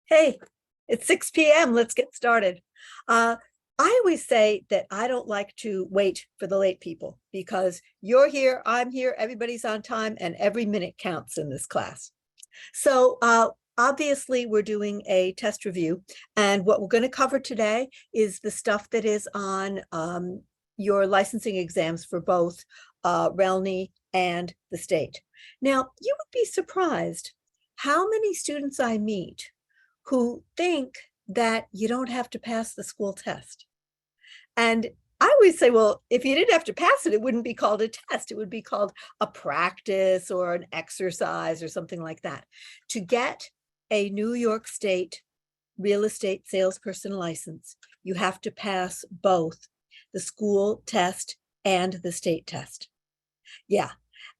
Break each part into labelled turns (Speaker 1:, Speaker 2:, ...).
Speaker 1: Hey, it's 6 p.m. Let's get started. I always say that I don't like to wait for the late people because you're here, I'm here, everybody's on time, and every minute counts in this class. So obviously, we're doing a test review, and what we're going to cover today is the stuff that is on your licensing exams for both RELNY and the state. Now, you would be surprised how many students I meet who think that you don't have to pass the school test. And I always say, well, if you didn't have to pass it, it wouldn't be called a test. It would be called a practice or an exercise or something like that. To get a New York State real estate salesperson license, you have to pass both the school test and the state test. Yeah,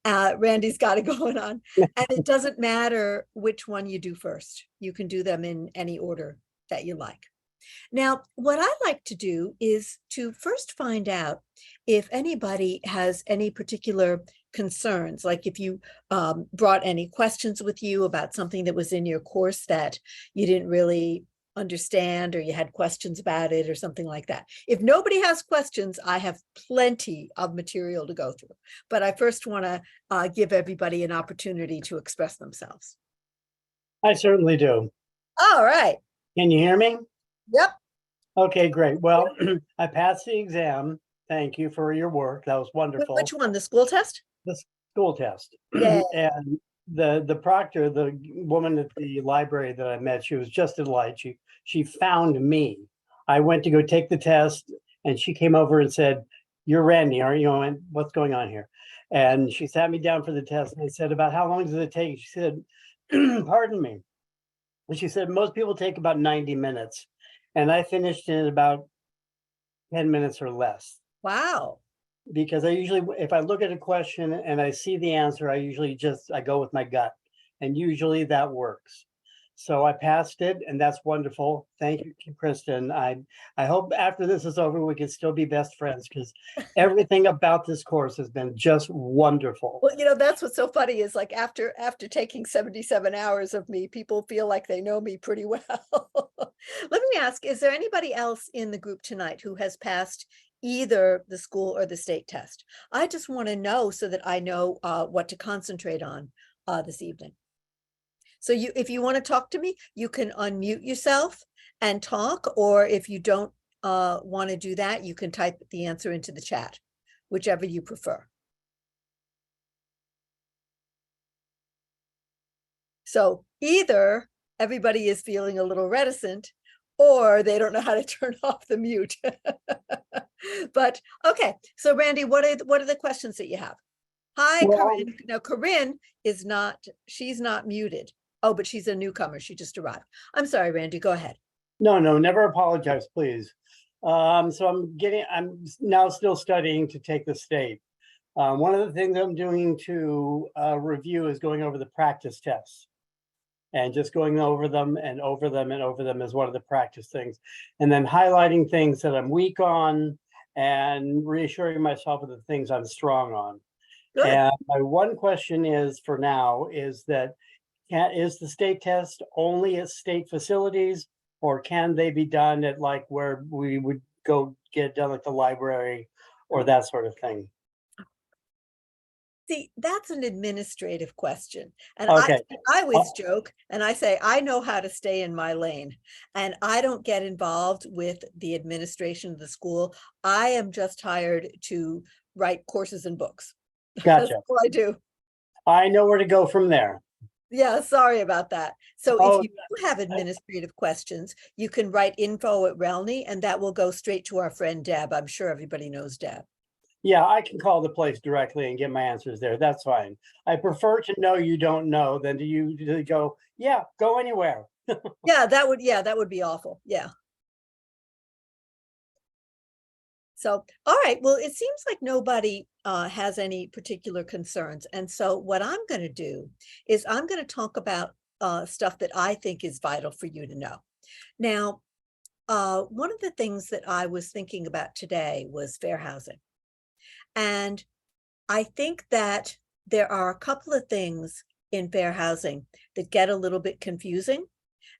Speaker 1: Randy's got it going on. And it doesn't matter which one you do first. You can do them in any order that you like. Now, what I like to do is to first find out if anybody has any particular concerns, like if you brought any questions with you about something that was in your course that you didn't really understand or you had questions about it or something like that. If nobody has questions, I have plenty of material to go through. But I first want to give everybody an opportunity to express themselves.
Speaker 2: I certainly do.
Speaker 1: All right.
Speaker 2: Can you hear me?
Speaker 1: Yep.
Speaker 2: Okay, great. Well, I passed the exam. Thank you for your work. That was wonderful.
Speaker 1: Which one? The school test?
Speaker 2: The school test.
Speaker 1: Yeah.
Speaker 2: And the proctor, the woman at the library that I met, she was just a delight. She found me. I went to go take the test, and she came over and said, "You're Randy, aren't you?" And what's going on here? And she sat me down for the test, and I said, "About how long does it take?" She said, "Pardon me." And she said, "Most people take about 90 minutes." And I finished in about 10 minutes or less.
Speaker 1: Wow.
Speaker 2: Because I usually, if I look at a question and I see the answer, I go with my gut. And usually that works. So I passed it, and that's wonderful. Thank you, Kristen. I hope after this is over, we can still be best friends, because everything about this course has been just wonderful.
Speaker 1: Well, that's what's so funny is like after taking 77 hours of me, people feel like they know me pretty well. Let me ask, is there anybody else in the group tonight who has passed either the school or the state test? I just want to know so that I know what to concentrate on this evening. So if you want to talk to me, you can unmute yourself and talk, or if you don't want to do that, you can type the answer into the chat, whichever you prefer. So either everybody is feeling a little reticent, or they don't know how to turn off the mute. But okay, so Randy, what are the questions that you have? Hi,
Speaker 2: Well,
Speaker 1: Corinne. Now, Corinne she's not muted. Oh, but she's a newcomer. She just arrived. I'm sorry, Randy, go ahead.
Speaker 2: No, never apologize, please. So I'm now still studying to take the state. One of the things I'm doing to review is going over the practice tests, and just going over them and over them and over them is one of the practice things. And then highlighting things that I'm weak on and reassuring myself of the things I'm strong on.
Speaker 1: Good.
Speaker 2: And my one question is for now is that, is the state test only at state facilities, or can they be done at like where we would go get it done at the library or that sort of thing?
Speaker 1: See, that's an administrative question. And
Speaker 2: Okay.
Speaker 1: I always joke and I say, I know how to stay in my lane, and I don't get involved with the administration of the school. I am just hired to write courses and books.
Speaker 2: Gotcha.
Speaker 1: That's all I do.
Speaker 2: I know where to go from there.
Speaker 1: Yeah, sorry about that. So if you do have administrative questions, you can write info@RELNY, and that will go straight to our friend Deb. I'm sure everybody knows Deb.
Speaker 2: Yeah, I can call the place directly and get my answers there. That's fine. I prefer to know you don't know than to go, yeah, go anywhere.
Speaker 1: Yeah, that would be awful. Yeah. So, all right, well, it seems like nobody has any particular concerns. And so what I'm going to do is I'm going to talk about stuff that I think is vital for you to know. Now, one of the things that I was thinking about today was fair housing. And I think that there are a couple of things in fair housing that get a little bit confusing.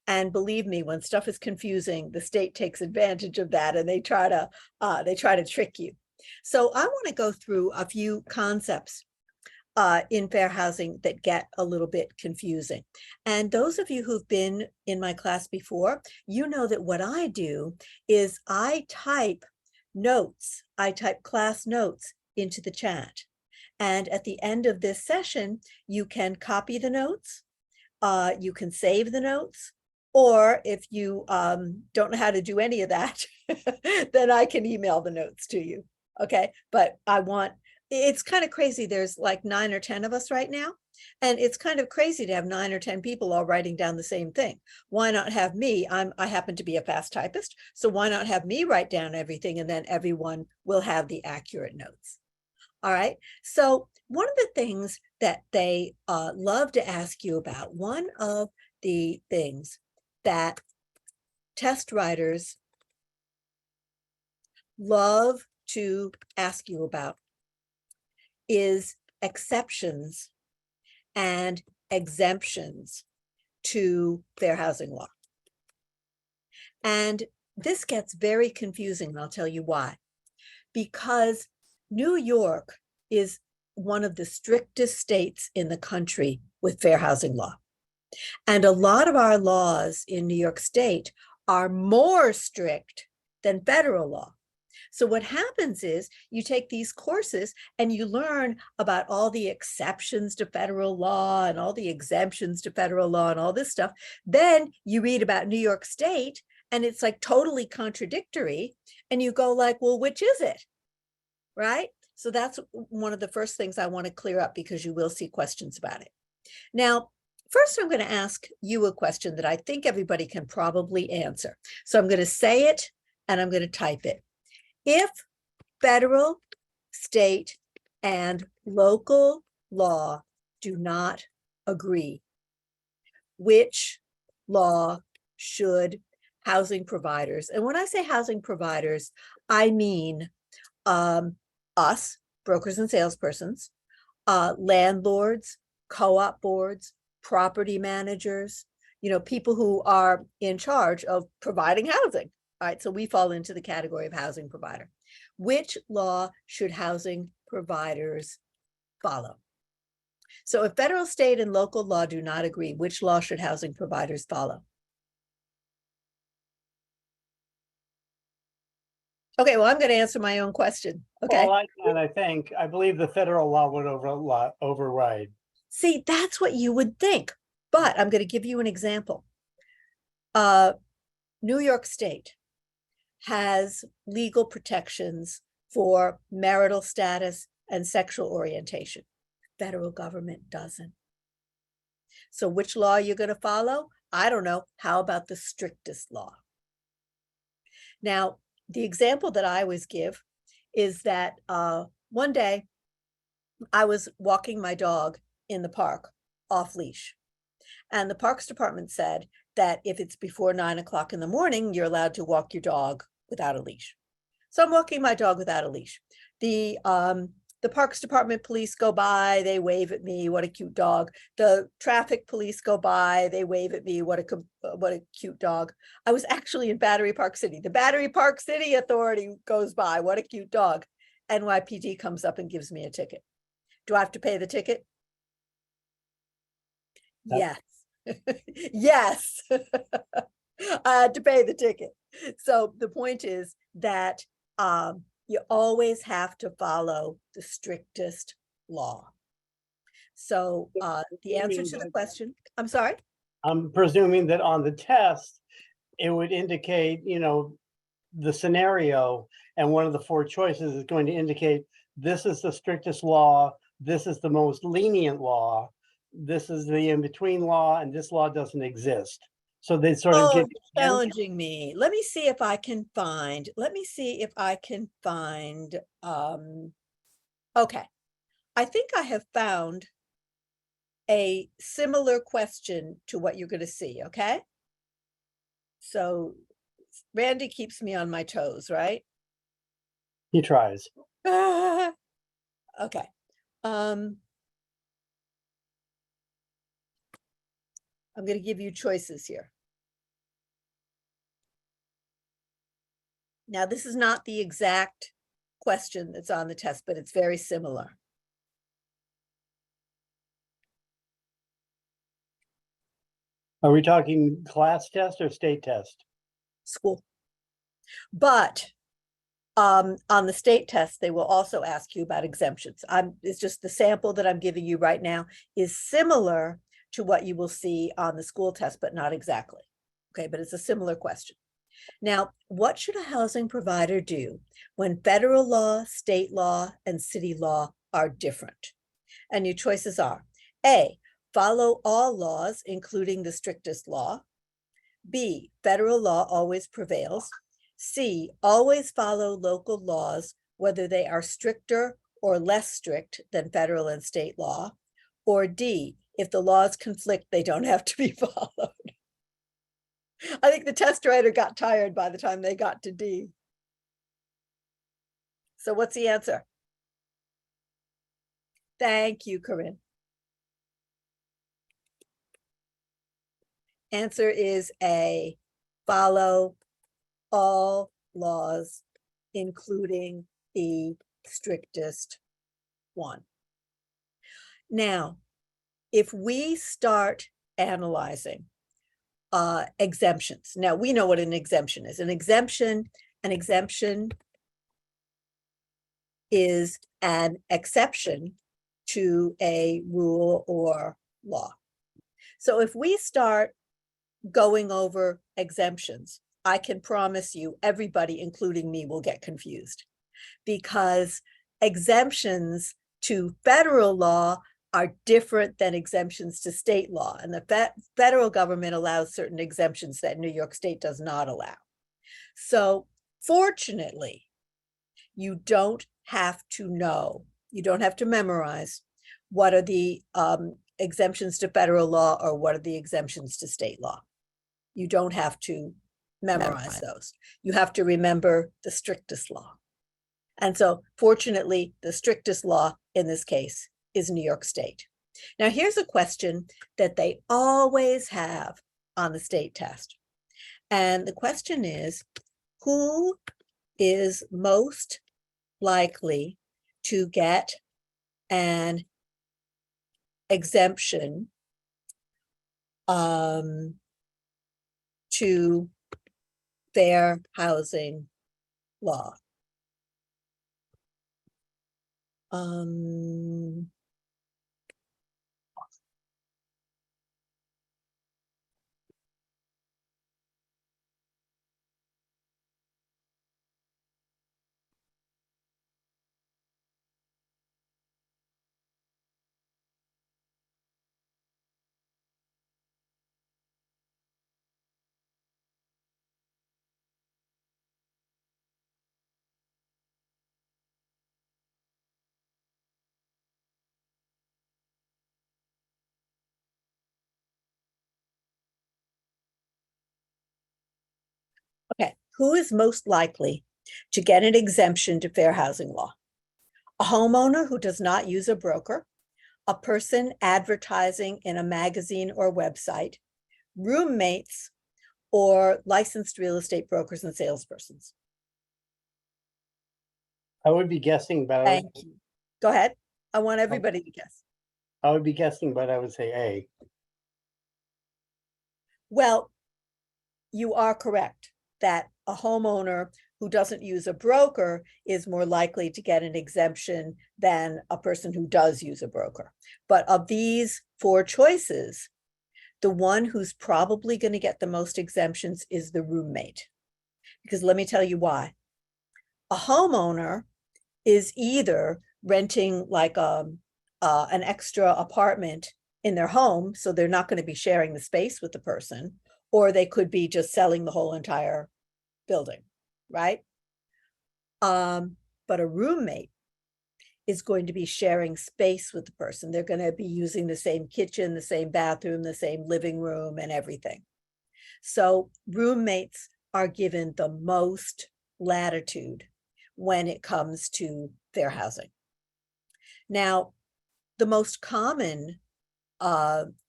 Speaker 1: And believe me, when stuff is confusing, the state takes advantage of that and they try to trick you. So I want to go through a few concepts in fair housing that get a little bit confusing. And those of you who've been in my class before, you know that what I do is I type notes, I type class notes into the chat. And at the end of this session, you can copy the notes, you can save the notes, or if you don't know how to do any of that, then I can email the notes to you. Okay, but it's kind of crazy. There's like 9 or 10 of us right now. And it's kind of crazy to have 9 or 10 people all writing down the same thing. Why not have me? I happen to be a fast typist. So why not have me write down everything and then everyone will have the accurate notes. All right. So one of the things that they love to ask you about, one of the things that test writers love to ask you about is exceptions and exemptions to fair housing law. And this gets very confusing, and I'll tell you why. Because New York is one of the strictest states in the country with fair housing law. And a lot of our laws in New York State are more strict than federal law. So what happens is you take these courses and you learn about all the exceptions to federal law and all the exemptions to federal law and all this stuff. Then you read about New York State and it's like totally contradictory. And you go like, well, which is it? Right? So that's one of the first things I want to clear up because you will see questions about it. Now, first, I'm going to ask you a question that I think everybody can probably answer. So I'm going to say it and I'm going to type it. If federal, state, and local law do not agree, which law should housing providers, and when I say housing providers, I mean us, brokers and salespersons, landlords, co-op boards, property managers, people who are in charge of providing housing. All right, so we fall into the category of housing provider. Which law should housing providers follow? So if federal, state, and local law do not agree, which law should housing providers follow? Okay, well, I'm going to answer my own question. Okay.
Speaker 2: Well, I believe the federal law would override.
Speaker 1: See, that's what you would think, but I'm going to give you an example. New York State has legal protections for marital status and sexual orientation. Federal government doesn't. So which law you're going to follow? I don't know. How about the strictest law? Now, the example that I always give is that one day I was walking my dog in the park off leash. And the Parks Department said that if it's before 9 o'clock in the morning, you're allowed to walk your dog without a leash. So I'm walking my dog without a leash. The Parks Department police go by, they wave at me, what a cute dog. The traffic police go by, they wave at me, what a cute dog. I was actually in Battery Park City. The Battery Park City Authority goes by, what a cute dog. NYPD comes up and gives me a ticket. Do I have to pay the ticket? Yes. Yes. I had to pay the ticket. So the point is that you always have to follow the strictest law. So the answer to the question, I'm sorry?
Speaker 2: I'm presuming that on the test, it would indicate, the scenario, and one of the 4 choices is going to indicate this is the strictest law, this is the most lenient law, this is the in-between law, and this law doesn't exist. So they sort of get
Speaker 1: challenging me. Let me see if I can find, okay. I think I have found a similar question to what you're going to see, okay? So Randy keeps me on my toes, right?
Speaker 2: He tries.
Speaker 1: Okay. I'm going to give you choices here. Now, this is not the exact question that's on the test, but it's very similar.
Speaker 2: Are we talking class test or state test?
Speaker 1: School. But on the state test, they will also ask you about exemptions. It's just the sample that I'm giving you right now is similar to what you will see on the school test, but not exactly. Okay, but it's a similar question. Now, what should a housing provider do when federal law, state law, and city law are different? And your choices are A, follow all laws, including the strictest law. B, federal law always prevails. C, always follow local laws, whether they are stricter or less strict than federal and state law. Or D, if the laws conflict, they don't have to be followed. I think the test writer got tired by the time they got to D. So what's the answer? Thank you, Corinne. Answer is A, follow all laws, including the strictest one. Now, if we start analyzing exemptions, now we know what an exemption is. An exemption is an exception to a rule or law. So if we start going over exemptions, I can promise you everybody, including me, will get confused because exemptions to federal law are different than exemptions to state law. And the federal government allows certain exemptions that New York State does not allow. So fortunately, you don't have to know, you don't have to memorize what are the exemptions to federal law or what are the exemptions to state law. You don't have to memorize those. You have to remember the strictest law. And so fortunately, the strictest law in this case is New York State. Now, here's a question that they always have on the state test. And the question is, who is most likely to get an exemption to fair housing law? Okay, who is most likely to get an exemption to fair housing law? A homeowner who does not use a broker, a person advertising in a magazine or website, roommates, or licensed real estate brokers and salespersons.
Speaker 2: I would be guessing, but
Speaker 1: Thank you. Go ahead. I want everybody to guess.
Speaker 2: I would be guessing, but I would say A.
Speaker 1: Well, you are correct that a homeowner who doesn't use a broker is more likely to get an exemption than a person who does use a broker. But of these four choices, the one who's probably going to get the most exemptions is the roommate. Because let me tell you why. A homeowner is either renting like an extra apartment in their home, so they're not going to be sharing the space with the person, or they could be just selling the whole entire building, right? But a roommate is going to be sharing space with the person. They're going to be using the same kitchen, the same bathroom, the same living room, and everything. So roommates are given the most latitude when it comes to fair housing. Now, the most common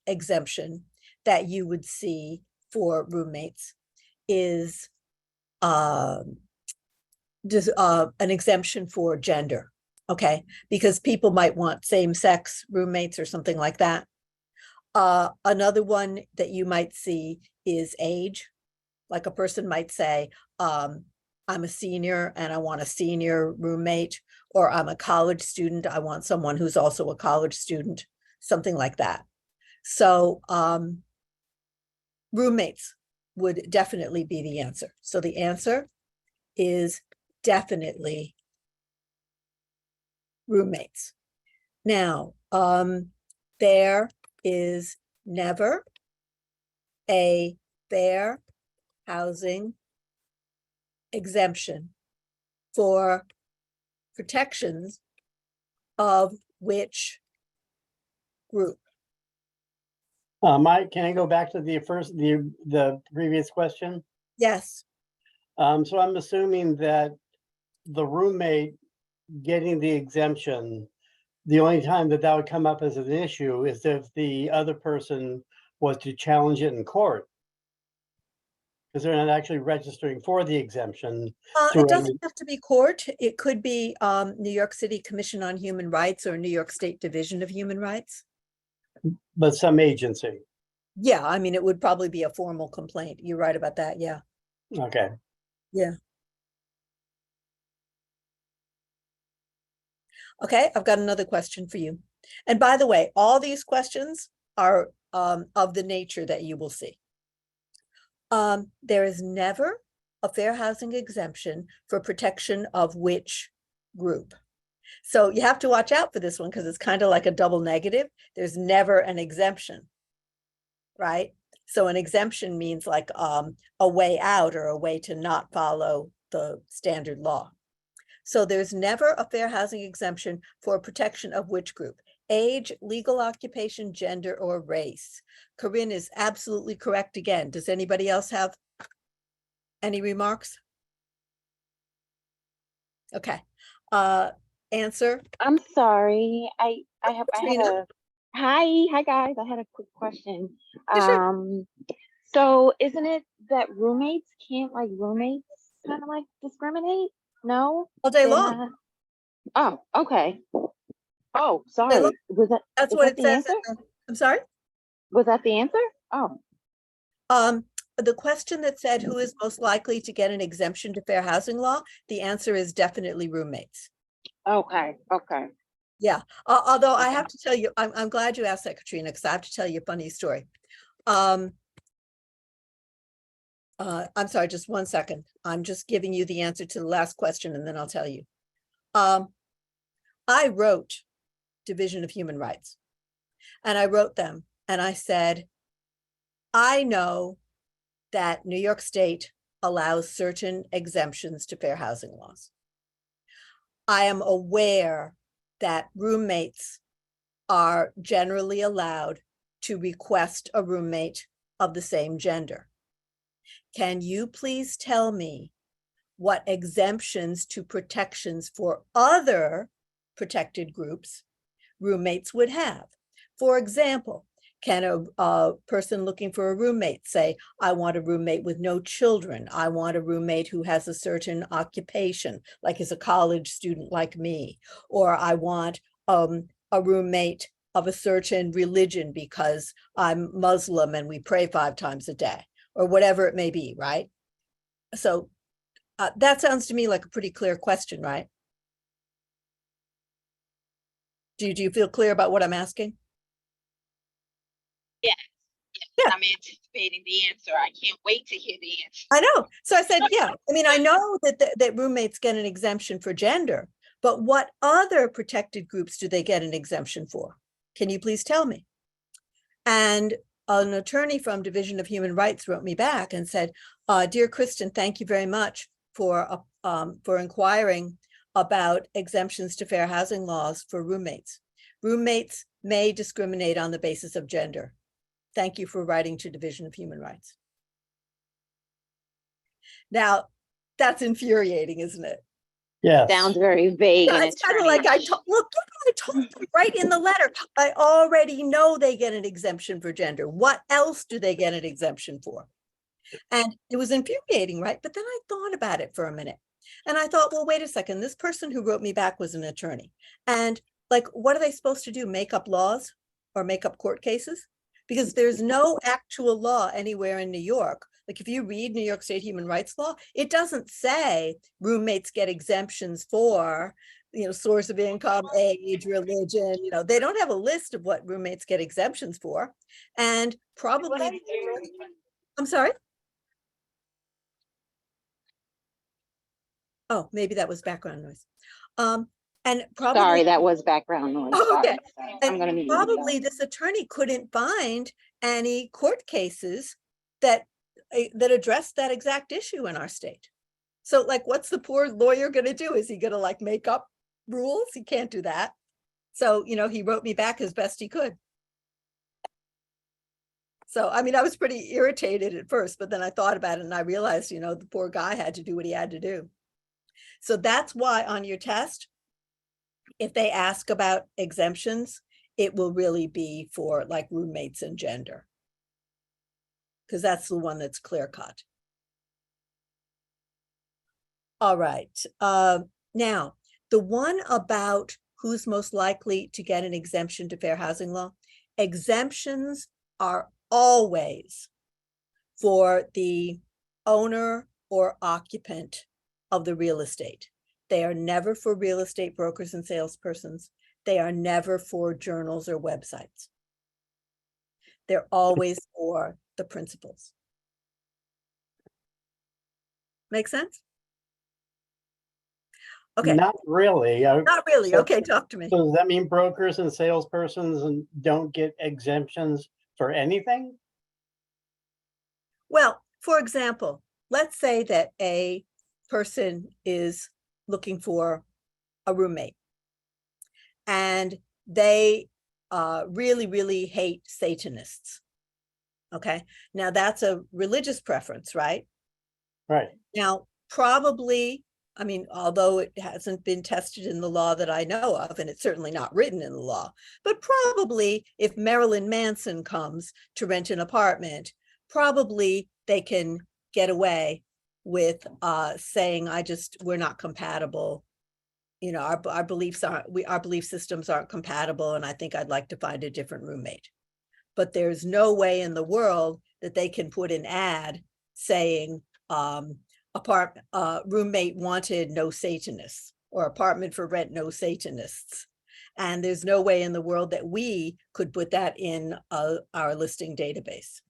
Speaker 1: exemption that you would see for roommates is an exemption for gender, okay? Because people might want same-sex roommates or something like that. Another one that you might see is age. Like a person might say, I'm a senior and I want a senior roommate, or I'm a college student, I want someone who's also a college student, something like that. So roommates would definitely be the answer. So the answer is definitely roommates. Now, there is never a fair housing exemption for protections of which group?
Speaker 2: Mike, can I go back to the previous question?
Speaker 1: Yes.
Speaker 2: So I'm assuming that the roommate getting the exemption, the only time that would come up as an issue is if the other person was to challenge it in court. Because they're not actually registering for the exemption.
Speaker 1: It doesn't have to be court. It could be New York City Commission on Human Rights or New York State Division of Human Rights.
Speaker 2: But some agency.
Speaker 1: Yeah, I mean, it would probably be a formal complaint. You're right about that. Yeah.
Speaker 2: Okay.
Speaker 1: Yeah. Okay, I've got another question for you. And by the way, all these questions are of the nature that you will see. There is never a fair housing exemption for protection of which group? So you have to watch out for this one because it's kind of like a double negative. There's never an exemption, right? So an exemption means like a way out or a way to not follow the standard law. So there's never a fair housing exemption for protection of which group? Age, legal occupation, gender, or race. Corinne is absolutely correct again. Does anybody else have any remarks? Okay. Answer?
Speaker 3: I'm sorry. I had
Speaker 1: Katrina?
Speaker 3: a hi guys. I had a quick question.
Speaker 1: Yeah, sure.
Speaker 3: So isn't it that roommates can't roommates kind of discriminate? No?
Speaker 1: All day
Speaker 3: They're
Speaker 1: long.
Speaker 3: not? Oh, okay. Oh,
Speaker 1: Day long.
Speaker 3: sorry.
Speaker 1: That's
Speaker 3: is
Speaker 1: what
Speaker 3: that
Speaker 1: it
Speaker 3: the
Speaker 1: says.
Speaker 3: answer?
Speaker 1: I'm sorry?
Speaker 3: Was that the answer? Oh.
Speaker 1: The question that said who is most likely to get an exemption to fair housing law, the answer is definitely roommates.
Speaker 3: Okay. Okay.
Speaker 1: Yeah. Although I have to tell you, I'm glad you asked that, Katrina, because I have to tell you a funny story. I'm sorry, just 1 second. I'm just giving you the answer to the last question and then I'll tell you. I wrote Division of Human Rights and I wrote them and I said, I know that New York State allows certain exemptions to fair housing laws. I am aware that roommates are generally allowed to request a roommate of the same gender. Can you please tell me what exemptions to protections for other protected groups roommates would have? For example, can a person looking for a roommate say, I want a roommate with no children. I want a roommate who has a certain occupation, like is a college student like me, or I want a roommate of a certain religion because I'm Muslim and we pray 5 times a day, or whatever it may be, right? So that sounds to me like a pretty clear question, right? Do you feel clear about what I'm asking?
Speaker 3: Yes.
Speaker 1: Yeah.
Speaker 3: I'm anticipating the answer. I can't wait to hear the answer.
Speaker 1: I know. So I said, yeah. I mean, I know that roommates get an exemption for gender, but what other protected groups do they get an exemption for? Can you please tell me? And an attorney from Division of Human Rights wrote me back and said, dear Kristen, thank you very much for inquiring about exemptions to fair housing laws for roommates. Roommates may discriminate on the basis of gender. Thank you for writing to Division of Human Rights. Now, that's infuriating, isn't it?
Speaker 2: Yes.
Speaker 3: Sounds very vague.
Speaker 1: Yeah, it's kind of like I told them right in the letter. I already know they get an exemption for gender. What else do they get an exemption for? And it was infuriating, right? But then I thought about it for a minute. And I thought, well, wait a second, this person who wrote me back was an attorney. And like, what are they supposed to do? Make up laws or make up court cases? Because there's no actual law anywhere in New York. Like if you read New York State human rights law, it doesn't say roommates get exemptions for, source of income, age, religion, they don't have a list of what roommates get exemptions for. And probably, I'm sorry. Oh, maybe that was background noise. And probably.
Speaker 3: Sorry, that was background noise.
Speaker 1: Oh,
Speaker 3: Sorry.
Speaker 1: okay.
Speaker 3: I'm gonna mute myself.
Speaker 1: Probably this attorney couldn't find any court cases that address that exact issue in our state. So like, what's the poor lawyer going to do? Is he going to like make up rules? He can't do that. So, he wrote me back as best he could. So, I mean, I was pretty irritated at first, but then I thought about it and I realized, the poor guy had to do what he had to do. So that's why on your test, if they ask about exemptions, it will really be for like roommates and gender, because that's the one that's clear cut. All right. Now, the one about who's most likely to get an exemption to fair housing law, exemptions are always for the owner or occupant of the real estate. They are never for real estate brokers and salespersons. They are never for journals or websites. They're always for the principals. Make sense? Okay.
Speaker 2: Not really.
Speaker 1: Not really. Okay, talk to me.
Speaker 2: So does that mean brokers and salespersons don't get exemptions for anything?
Speaker 1: Well, for example, let's say that a person is looking for a roommate and they really, really hate Satanists. Okay, now that's a religious preference, right?
Speaker 2: Right.
Speaker 1: Now, probably, I mean, although it hasn't been tested in the law that I know of, and it's certainly not written in the law, but probably if Marilyn Manson comes to rent an apartment, probably they can get away with saying, we're not compatible. Our beliefs our belief systems aren't compatible, and I think I'd like to find a different roommate. But there's no way in the world that they can put an ad saying roommate wanted, no Satanists, or apartment for rent, no Satanists. And there's no way in the world that we could put that in our listing database.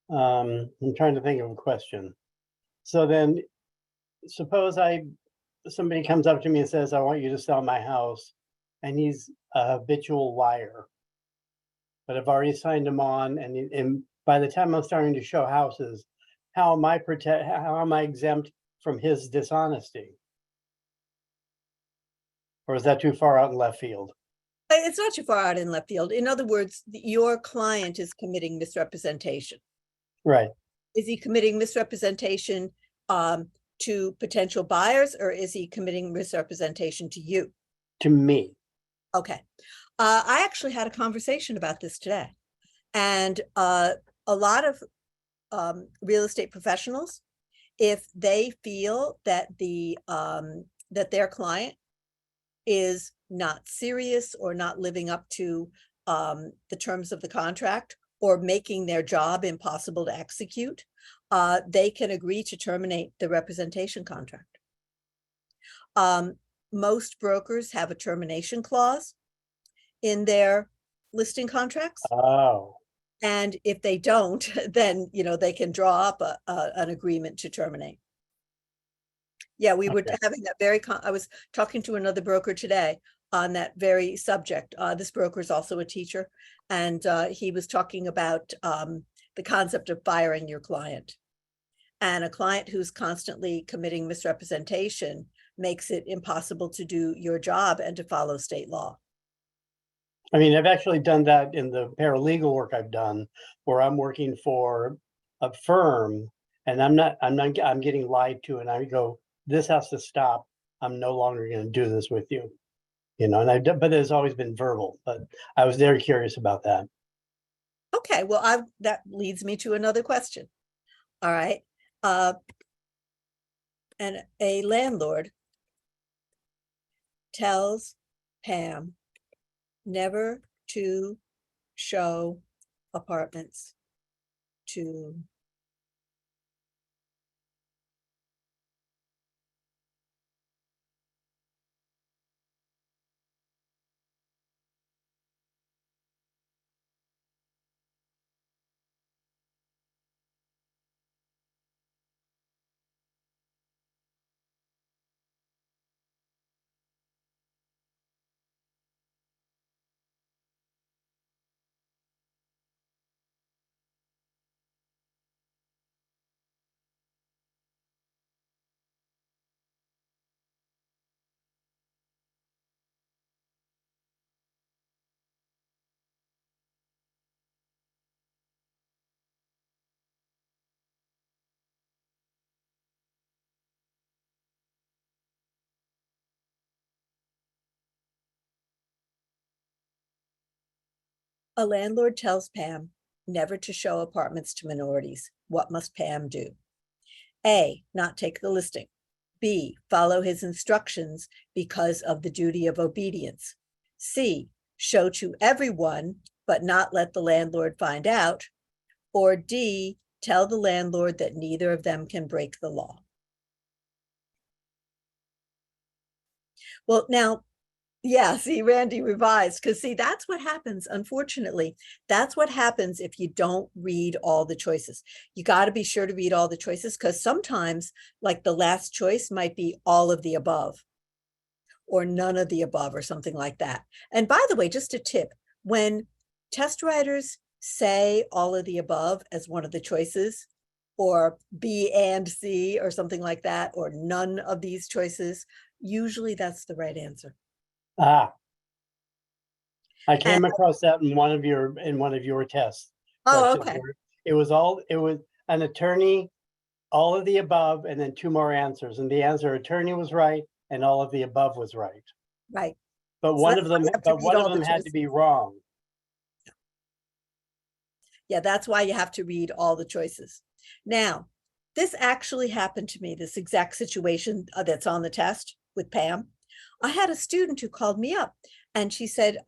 Speaker 2: I'm trying to think of a question. So then suppose somebody comes up to me and says, I want you to sell my house, and he's a habitual liar, but I've already signed him on, and by the time I'm starting to show houses, how am I exempt from his dishonesty? Or is that too far out in left field?
Speaker 1: It's not too far out in left field. In other words, your client is committing misrepresentation.
Speaker 2: Right.
Speaker 1: Is he committing misrepresentation to potential buyers, or is he committing misrepresentation to you?
Speaker 2: To me.
Speaker 1: Okay. I actually had a conversation about this today, and a lot of real estate professionals, if they feel that that their client is not serious or not living up to the terms of the contract, or making their job impossible to execute, they can agree to terminate the representation contract. Most brokers have a termination clause in their listing contracts.
Speaker 2: Oh.
Speaker 1: And if they don't, then, they can draw up an agreement to terminate. Yeah, we were having that I was talking to another broker today on that very subject. This broker is also a teacher, and he was talking about the concept of firing your client. And a client who's constantly committing misrepresentation makes it impossible to do your job and to follow state law.
Speaker 2: I mean, I've actually done that in the paralegal work I've done, where I'm working for a firm and I'm getting lied to, and I go, this has to stop. I'm no longer going to do this with you. But it's always been verbal, but I was very curious about that.
Speaker 1: Okay, well, that leads me to another question. All right. And a landlord tells Pam never to show apartments to a landlord tells Pam never to show apartments to minorities. What must Pam do? A, not take the listing. B, follow his instructions because of the duty of obedience. C, show to everyone, but not let the landlord find out. Or D, tell the landlord that neither of them can break the law. Well, now, yeah, see, Randy revised, because see, that's what happens, unfortunately. That's what happens if you don't read all the choices. You got to be sure to read all the choices, because sometimes, like the last choice might be all of the above or none of the above or something like that. And by the way, just a tip, when test writers say all of the above as one of the choices, or B and C or something like that, or none of these choices, usually that's the right answer.
Speaker 2: Ah, I
Speaker 1: And,
Speaker 2: came across that in one of your test
Speaker 1: oh,
Speaker 2: questions.
Speaker 1: okay.
Speaker 2: Where it was an attorney, all of the above, and then two more answers. And the answer attorney was right, and all of the above was right.
Speaker 1: Right.
Speaker 2: But
Speaker 1: So
Speaker 2: one
Speaker 1: that's
Speaker 2: of
Speaker 1: why
Speaker 2: them,
Speaker 1: you have to read all the
Speaker 2: had to
Speaker 1: choices.
Speaker 2: be wrong.
Speaker 1: Yeah, that's why you have to read all the choices. Now, this actually happened to me, this exact situation that's on the test with Pam. I had a student who called me up and she said,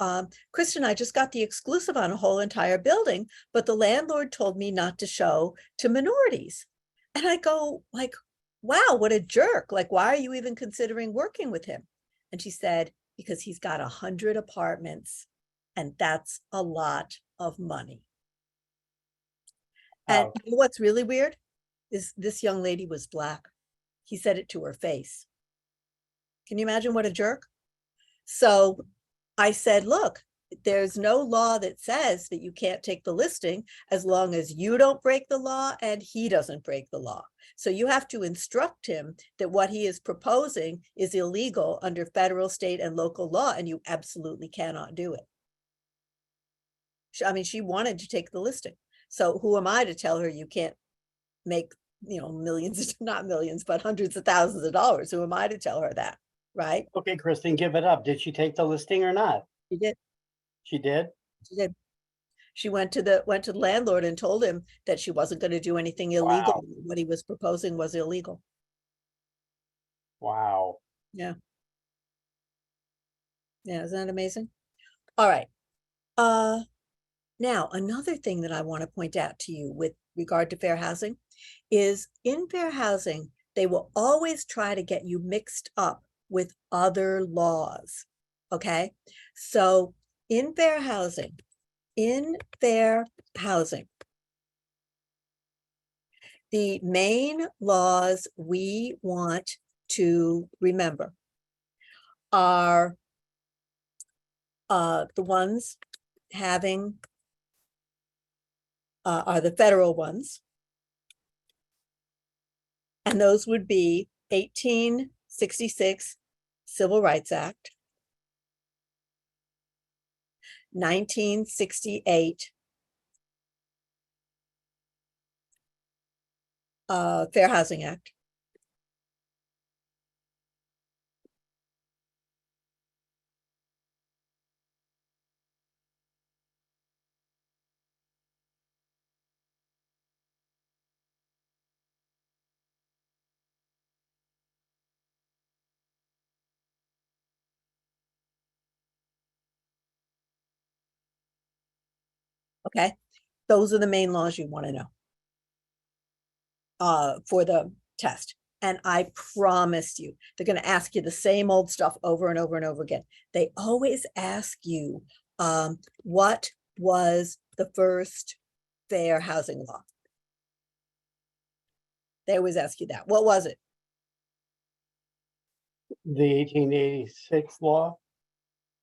Speaker 1: Kristen, I just got the exclusive on a whole entire building, but the landlord told me not to show to minorities. And I go like, wow, what a jerk. Like, why are you even considering working with him? And she said, because he's got 100 apartments and that's a lot of money. And you know what's really weird is this young lady was Black. He said it to her face. Can you imagine what a jerk? So I said, look, there's no law that says that you can't take the listing as long as you don't break the law and he doesn't break the law. So you have to instruct him that what he is proposing is illegal under federal, state, and local law, and you absolutely cannot do it. I mean, she wanted to take the listing. So who am I to tell her you can't make, you know, millions, not millions, but hundreds of thousands of dollars? Who am I to tell her that? Right?
Speaker 2: Okay, Kristen, give it up. Did she take the listing or not?
Speaker 1: She did.
Speaker 2: She did?
Speaker 1: She did. She went to the landlord and told him that she wasn't going to do anything illegal.
Speaker 2: Wow.
Speaker 1: What he was proposing was illegal.
Speaker 2: Wow.
Speaker 1: Yeah. Yeah, isn't that amazing? All right. Now another thing that I want to point out to you with regard to fair housing is in fair housing, they will always try to get you mixed up with other laws. Okay. So in fair housing, the main laws we want to remember are the ones having are the federal ones, and those would be 1866 Civil Rights Act, 1968 Fair Housing Act, Okay, those are the main laws you want to know for the test. And I promise you, they're going to ask you the same old stuff over and over and over again. They always ask you, what was the first fair housing law? They always ask you that. What was it?
Speaker 2: The 1886 law.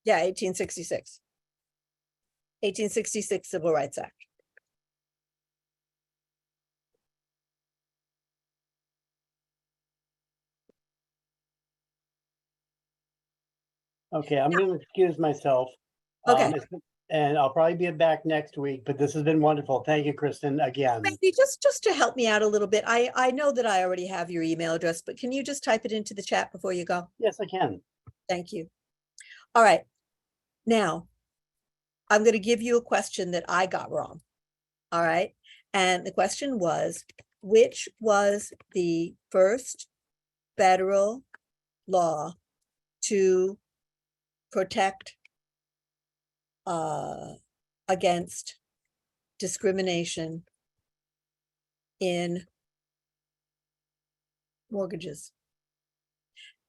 Speaker 1: Yeah, 1866. 1866 Civil Rights Act.
Speaker 2: Okay, I'm going to excuse myself.
Speaker 1: Okay.
Speaker 2: And I'll probably be back next week, but this has been wonderful. Thank you, Kristen, again.
Speaker 1: Randy, just to help me out a little bit, I know that I already have your email address, but can you just type it into the chat before you go?
Speaker 2: Yes, I can.
Speaker 1: Thank you. All right. Now, I'm going to give you a question that I got wrong. All right. And the question was, which was the first federal law to protect against discrimination in mortgages?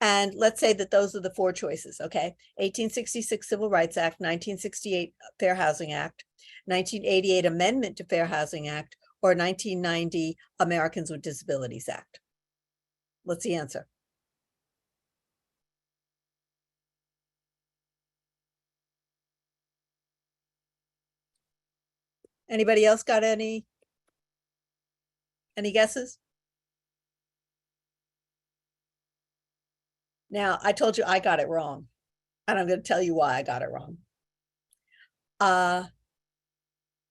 Speaker 1: And let's say that those are the four choices, okay? 1866 Civil Rights Act, 1968 Fair Housing Act, 1988 Amendment to Fair Housing Act, or 1990 Americans with Disabilities Act. What's the answer? Anybody else got any guesses? Now, I told you I got it wrong, and I'm going to tell you why I got it wrong. I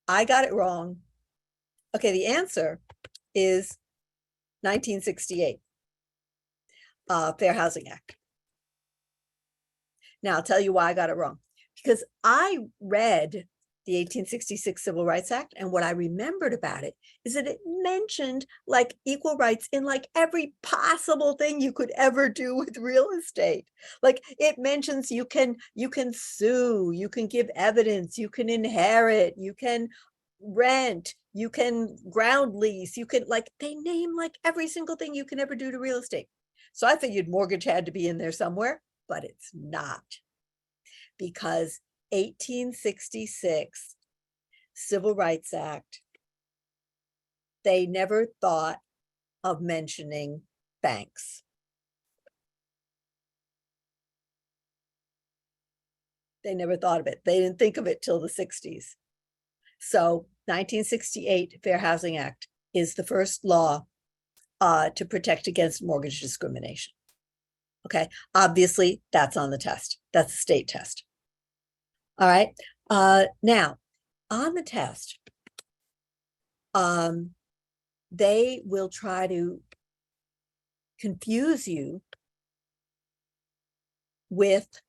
Speaker 1: got it wrong. Okay, the answer is 1968 Fair Housing Act. Now, I'll tell you why I got it wrong. Because I read the 1866 Civil Rights Act, and what I remembered about it is that it mentioned like equal rights in like every possible thing you could ever do with real estate. Like it mentions you can sue, you can give evidence, you can inherit, you can rent, you can ground lease, you can, like, they name like every single thing you can ever do to real estate. So I figured mortgage had to be in there somewhere, but it's not, because 1866 Civil Rights Act, they never thought of mentioning banks. They never thought of it. They didn't think of it till the 60s. So 1968 Fair Housing Act is the first law to protect against mortgage discrimination. Okay, obviously that's on the test. That's a state test. All right, now on the test, they will try to confuse you with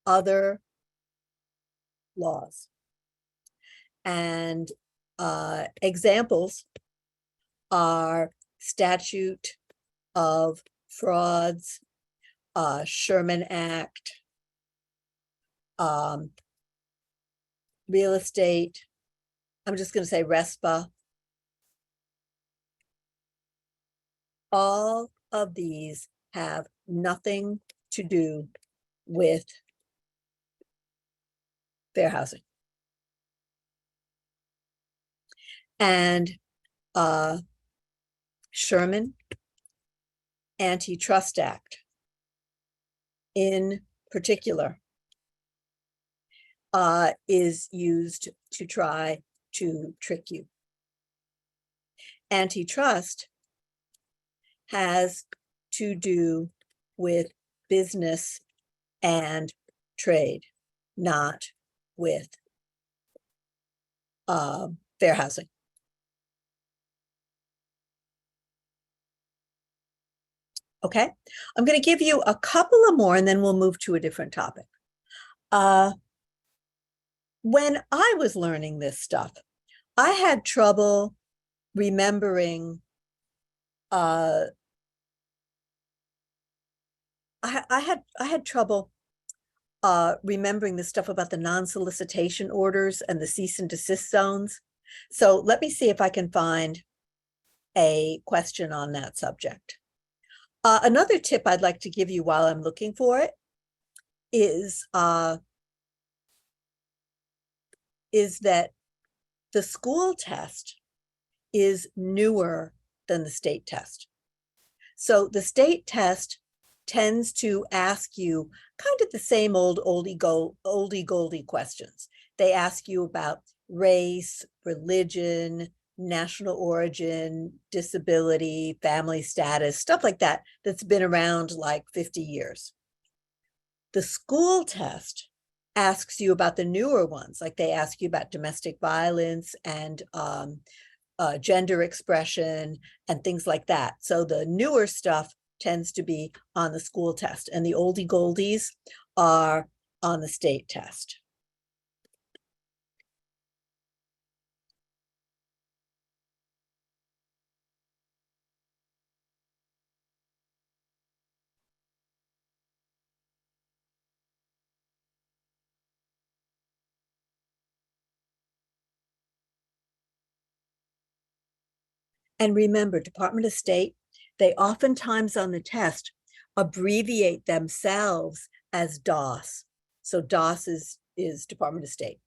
Speaker 1: other laws. And examples are statute of frauds, Sherman Act, real estate. I'm just going to say RESPA. All of these have nothing to do with fair housing. And Sherman Antitrust Act in particular is used to try to trick you. Antitrust has to do with business and trade, not with fair housing. Okay, I'm going to give you a couple of more and then we'll move to a different topic. When I was learning this stuff, I had trouble remembering I had trouble remembering the stuff about the non-solicitation orders and the cease and desist zones. So let me see if I can find a question on that subject. Another tip I'd like to give you while I'm looking for it is that the school test is newer than the state test. So the state test tends to ask you kind of the same old oldie goldie questions. They ask you about race, religion, national origin, disability, family status, stuff like that, that's been around like 50 years. The school test asks you about the newer ones, like they ask you about domestic violence and gender expression and things like that. So the newer stuff tends to be on the school test, and the oldie goldies are on the state test. And remember, Department of State, they oftentimes on the test abbreviate themselves as DOS. So DOS is Department of State.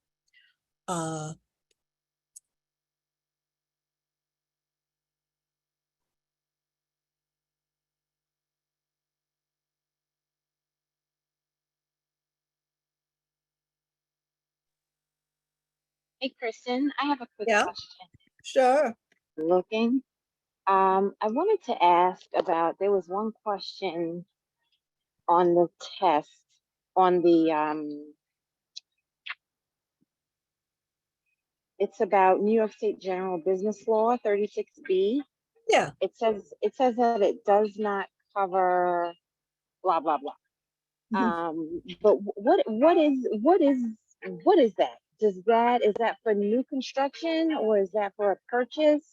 Speaker 3: Hey, Kristen, I have a quick
Speaker 1: Yeah,
Speaker 3: question.
Speaker 1: sure.
Speaker 3: Looking, I wanted to ask about, there was one question on the test, on the, it's about New York State General Business Law 36B.
Speaker 1: Yeah.
Speaker 3: It says that it does not cover blah, blah, blah. But what is that? Is that for new construction, or is that for a purchase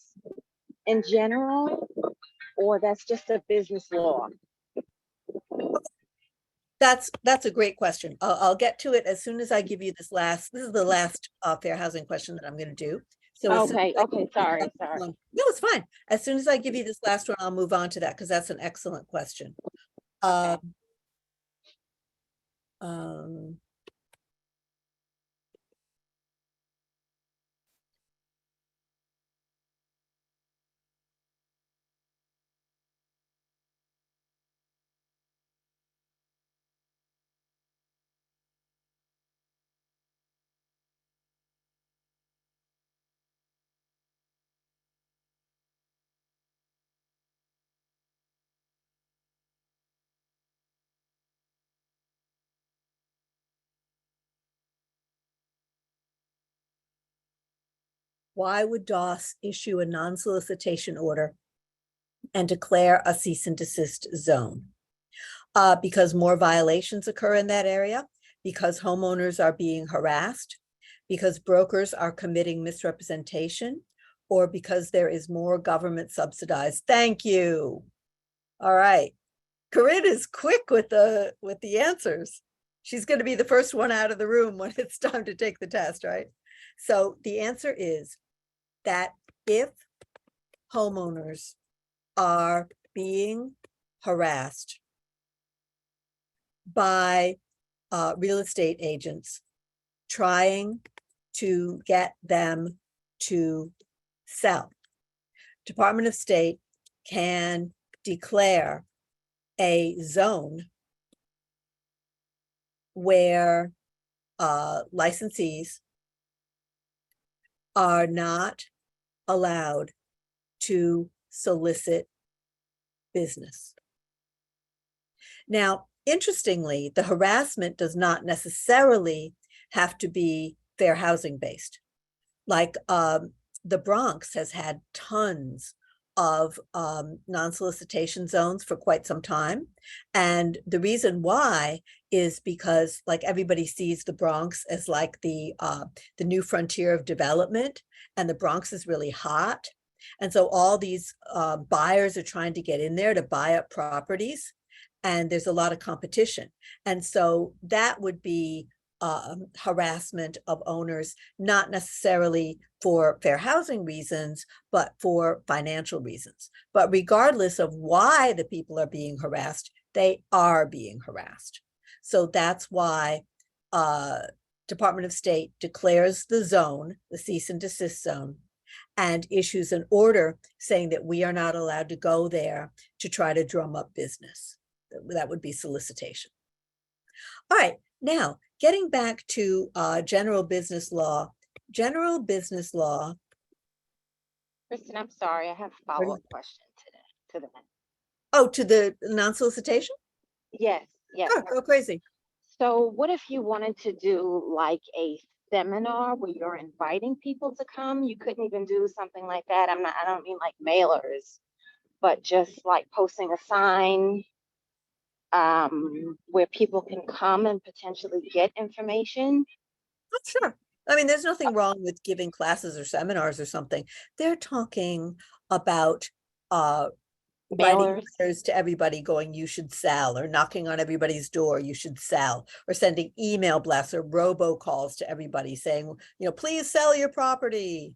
Speaker 3: in general, or that's just a business law?
Speaker 1: That's a great question. I'll get to it as soon as I give you this is the last fair housing question that I'm going to do. So as soon
Speaker 3: Okay,
Speaker 1: as
Speaker 3: okay, sorry.
Speaker 1: no, it's fine. As soon as I give you this last one, I'll move on to that because that's an excellent question. Um, why would DOS issue a non-solicitation order and declare a cease and desist zone? Because more violations occur in that area, because homeowners are being harassed, because brokers are committing misrepresentation, or because there is more government subsidized. Thank you. All right. Corinne is quick with the answers. She's going to be the first one out of the room when it's time to take the test, right? So the answer is that if homeowners are being harassed by real estate agents trying to get them to sell, Department of State can declare a zone where licensees are not allowed to solicit business. Now, interestingly, the harassment does not necessarily have to be fair housing based. Like the Bronx has had tons of non-solicitation zones for quite some time. And the reason why is because like everybody sees the Bronx as like the new frontier of development, and the Bronx is really hot. And so all these buyers are trying to get in there to buy up properties, and there's a lot of competition. And so that would be harassment of owners, not necessarily for fair housing reasons, but for financial reasons. But regardless of why the people are being harassed, they are being harassed. So that's why Department of State declares the zone, the cease and desist zone, and issues an order saying that we are not allowed to go there to try to drum up business. That would be solicitation. All right, now getting back to general business law. General business law.
Speaker 3: Kristen, I'm sorry, I have a follow-up question to that.
Speaker 1: Oh, to the non-solicitation?
Speaker 3: Yes, yes.
Speaker 1: Oh, go crazy.
Speaker 3: So what if you wanted to do like a seminar where you're inviting people to come? You couldn't even do something like that. I don't mean like mailers, but just like posting a sign where people can come and potentially get information.
Speaker 1: Oh, sure. I mean, there's nothing wrong with giving classes or seminars or something. They're talking about writing
Speaker 3: Mailers.
Speaker 1: letters to everybody going, you should sell, or knocking on everybody's door, you should sell, or sending email blasts or robocalls to everybody saying, please sell your property.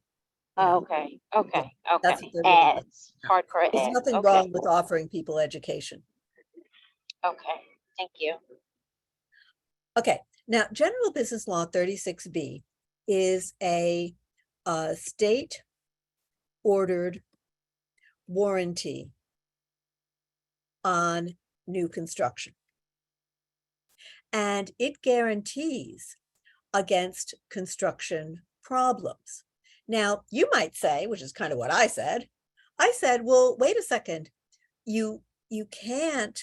Speaker 3: Okay, okay,
Speaker 1: That's what
Speaker 3: okay.
Speaker 1: they're looking for.
Speaker 3: Ads, hardcore
Speaker 1: There's
Speaker 3: ads.
Speaker 1: nothing
Speaker 3: Okay,
Speaker 1: wrong with offering people education.
Speaker 3: okay. Thank you.
Speaker 1: Okay, now General Business Law 36B is a state ordered warranty on new construction. And it guarantees against construction problems. Now, you might say, which is kind of what I said, well, wait a second, you can't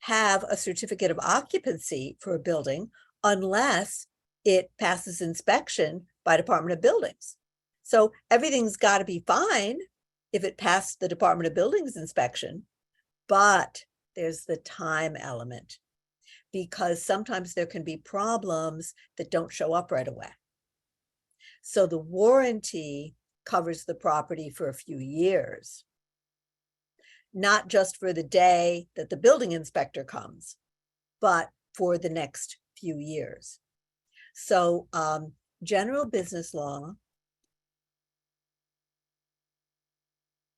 Speaker 1: have a certificate of occupancy for a building unless it passes inspection by Department of Buildings. So everything's got to be fine if it passed the Department of Buildings inspection, but there's the time element, because sometimes there can be problems that don't show up right away. So the warranty covers the property for a few years, not just for the day that the building inspector comes, but for the next few years. So general business law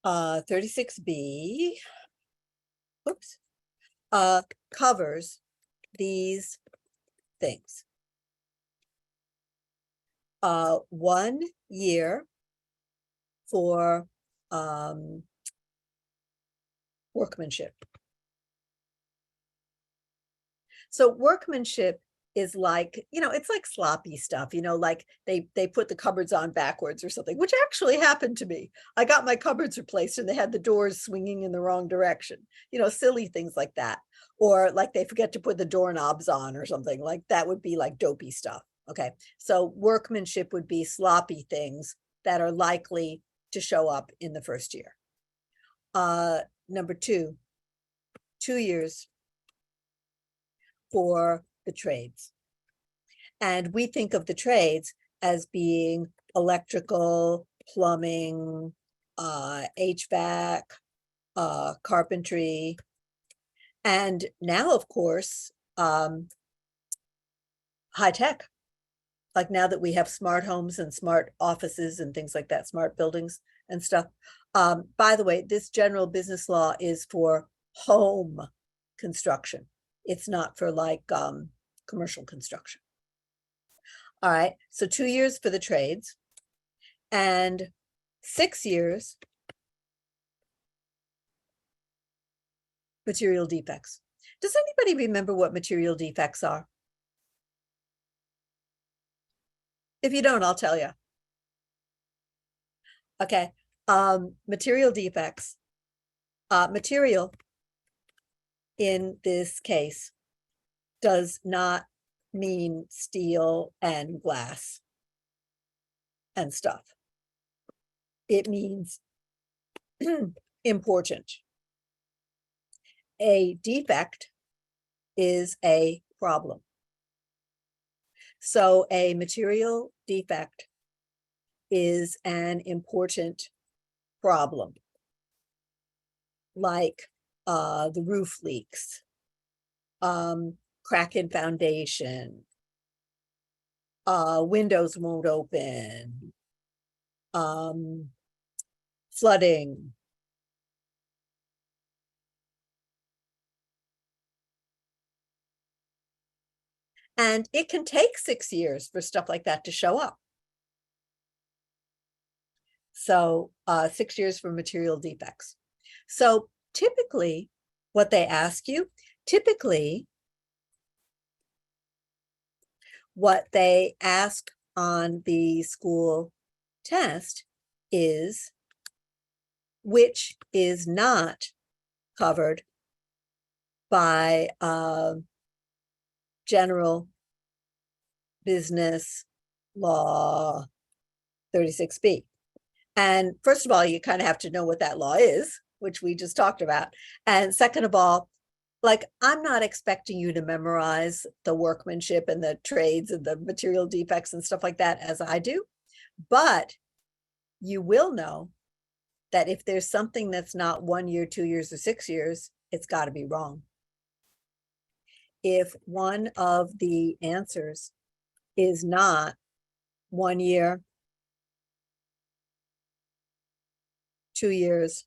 Speaker 1: 36B, oops, covers these things. 1 year for workmanship. So workmanship is like, it's like sloppy stuff, like they put the cupboards on backwards or something, which actually happened to me. I got my cupboards replaced and they had the doors swinging in the wrong direction, silly things like that. Or like they forget to put the doorknobs on or something, like that would be like dopey stuff. Okay, so workmanship would be sloppy things that are likely to show up in the first year. Number 2 years for the trades. And we think of the trades as being electrical, plumbing, HVAC, carpentry. And now, of course, high tech. Like now that we have smart homes and smart offices and things like that, smart buildings and stuff. By the way, this general business law is for home construction. It's not for like commercial construction. All right, so 2 years for the trades and 6 years material defects. Does anybody remember what material defects are? If you don't, I'll tell you. Okay, material defects. Material in this case does not mean steel and glass and stuff. It means important. A defect is a problem. So a material defect is an important problem, like the roof leaks, crack in foundation, windows won't open, flooding. And it can take 6 years for stuff like that to show up. So 6 years for material defects. So typically what they ask you, what they ask on the school test is which is not covered by general business law 36B. And first of all, you kind of have to know what that law is, which we just talked about. And second of all, like, I'm not expecting you to memorize the workmanship and the trades and the material defects and stuff like that as I do, but you will know that if there's something that's not 1 year, 2 years, or 6 years, it's got to be wrong. If one of the answers is not 1 year, 2 years,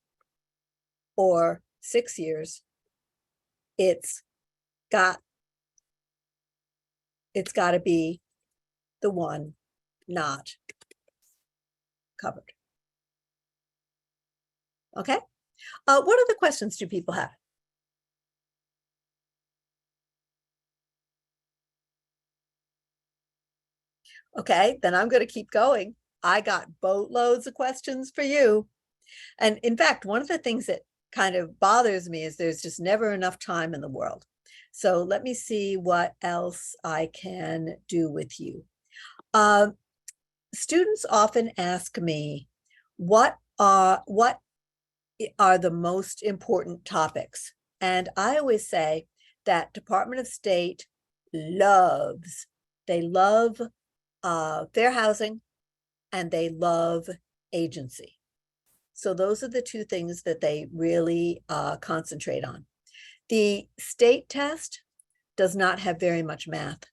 Speaker 1: or 6 years, it's got to be the one not covered. Okay. What other questions do people have? Okay, then I'm going to keep going. I got boatloads of questions for you. And in fact, one of the things that kind of bothers me is there's just never enough time in the world. So let me see what else I can do with you. Students often ask me, what are the most important topics? And I always say that Department of State loves, they love fair housing, and they love agency. So those are the two things that they really concentrate on. The state test does not have very much math.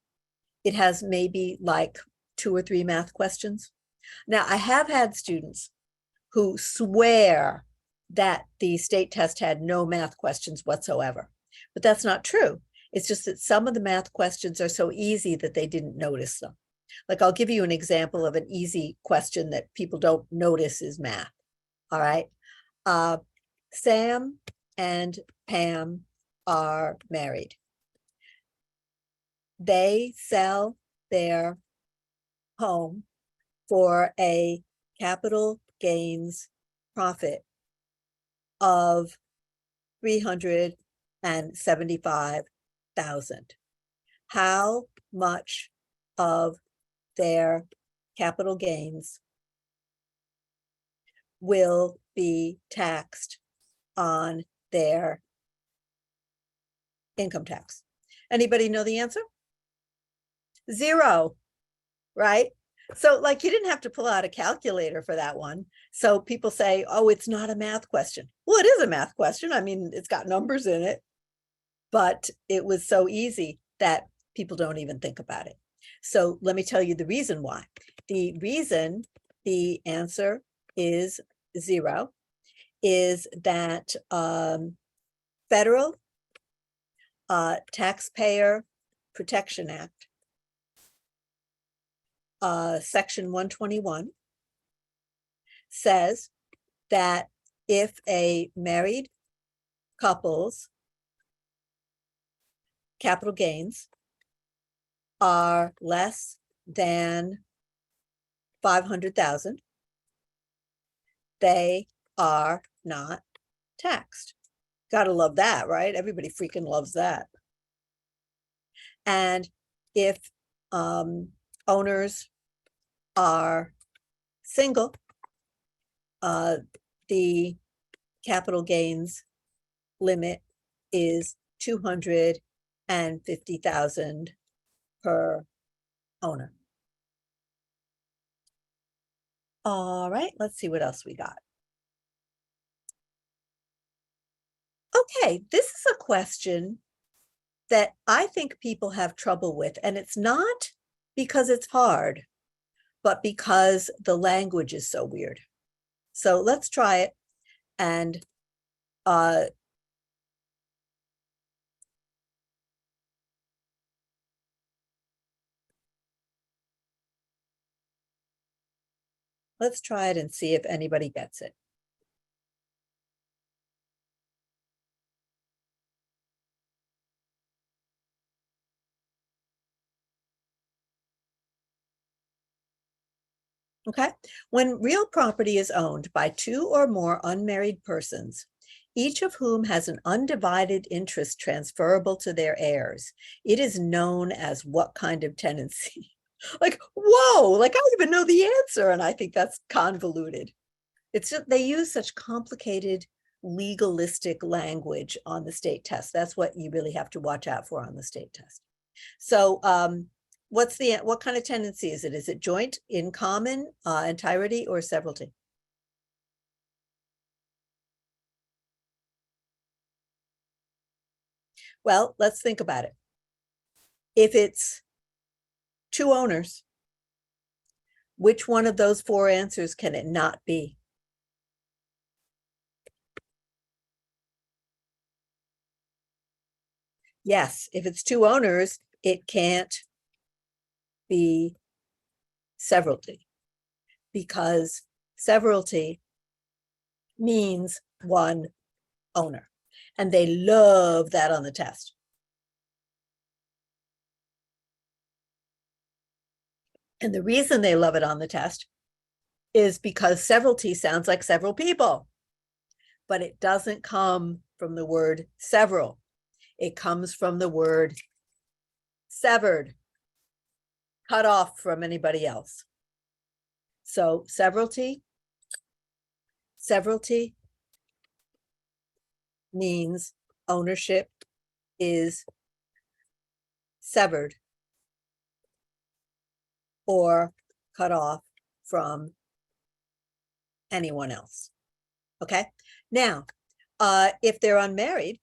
Speaker 1: It has maybe like 2 or 3 math questions. Now, I have had students who swear that the state test had no math questions whatsoever, but that's not true. It's just that some of the math questions are so easy that they didn't notice them. Like, I'll give you an example of an easy question that people don't notice is math. All right. Sam and Pam are married. They sell their home for a capital gains profit of $375,000. How much of their capital gains will be taxed on their income tax? Anybody know the answer? 0, right? So like, you didn't have to pull out a calculator for that one. So people say, oh, it's not a math question. Well, it is a math question. I mean, it's got numbers in it, but it was so easy that people don't even think about it. So let me tell you the reason why. The reason the answer is 0 is that federal Taxpayer Protection Act, Section 121, says that if a married couple's capital gains are less than 500,000, they are not taxed. Gotta love that, right? Everybody freaking loves that. And if owners are single, the capital gains limit is 250,000 per owner. All right, let's see what else we got. Okay, this is a question that I think people have trouble with, and it's not because it's hard, but because the language is so weird. So let's try it. And let's try it and see if anybody gets it. Okay. When real property is owned by two or more unmarried persons, each of whom has an undivided interest transferable to their heirs, it is known as what kind of tenancy? Like, whoa, like I don't even know the answer. And I think that's convoluted. It's just, they use such complicated legalistic language on the state test. That's what you really have to watch out for on the state test. So what kind of tenancy is it? Is it joint, in common, entirety, or severalty? Well, let's think about it. If it's two owners, which one of those four answers can it not be? Yes, if it's two owners, it can't be severalty, because severalty means one owner, and they love that on the test. And the reason they love it on the test is because severalty sounds like several people, but it doesn't come from the word several. It comes from the word severed, cut off from anybody else. So severalty means ownership is severed or cut off from anyone else. Okay. Now, if they're unmarried,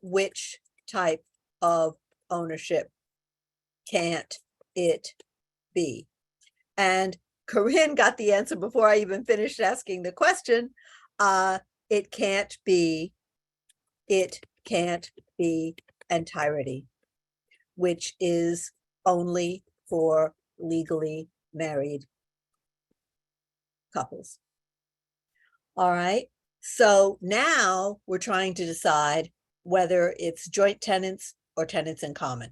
Speaker 1: which type of ownership can't it be? And Corinne got the answer before I even finished asking the question. It can't be entirety, which is only for legally married couples. All right. So now we're trying to decide whether it's joint tenants or tenants in common.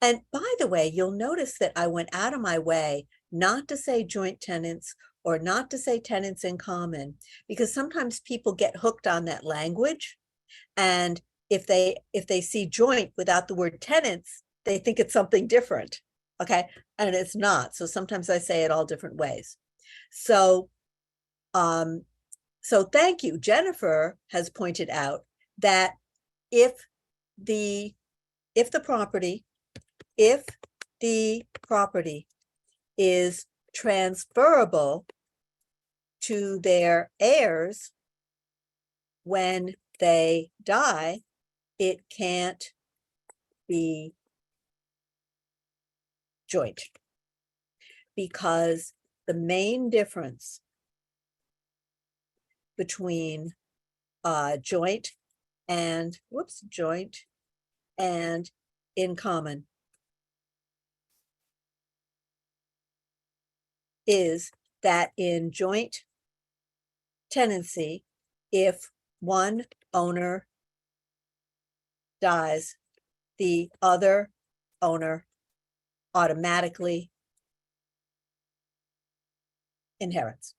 Speaker 1: And by the way, you'll notice that I went out of my way not to say joint tenants or not to say tenants in common, because sometimes people get hooked on that language. And if they see joint without the word tenants, they think it's something different. Okay. And it's not. So sometimes I say it all different ways. So thank you. Jennifer has pointed out that if the property is transferable to their heirs when they die, it can't be joint, because the main difference between joint and in common is that in joint tenancy, if one owner dies, the other owner automatically inherits.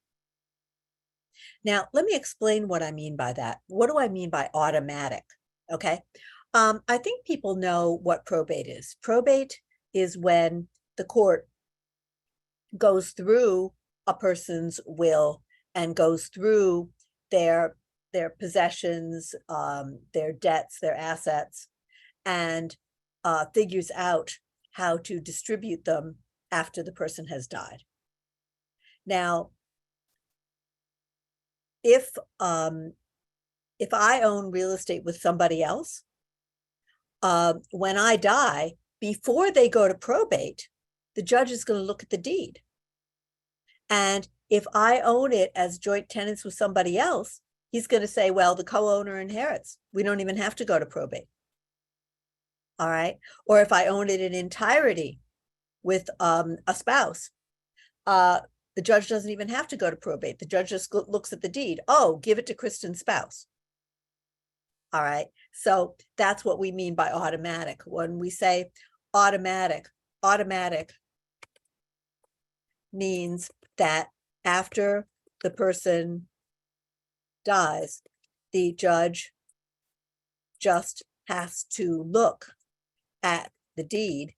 Speaker 1: Now, let me explain what I mean by that. What do I mean by automatic? Okay. I think people know what probate is. Probate is when the court goes through a person's will and goes through their possessions, their debts, their assets, and figures out how to distribute them after the person has died. Now, if I own real estate with somebody else, when I die, before they go to probate, the judge is going to look at the deed. And if I own it as joint tenants with somebody else, he's going to say, well, the co-owner inherits. We don't even have to go to probate. All right. Or if I own it in entirety with a spouse, the judge doesn't even have to go to probate. The judge just looks at the deed. Oh, give it to Kristen's spouse. All right. So that's what we mean by automatic. When we say automatic means that after the person dies, the judge just has to look at the deed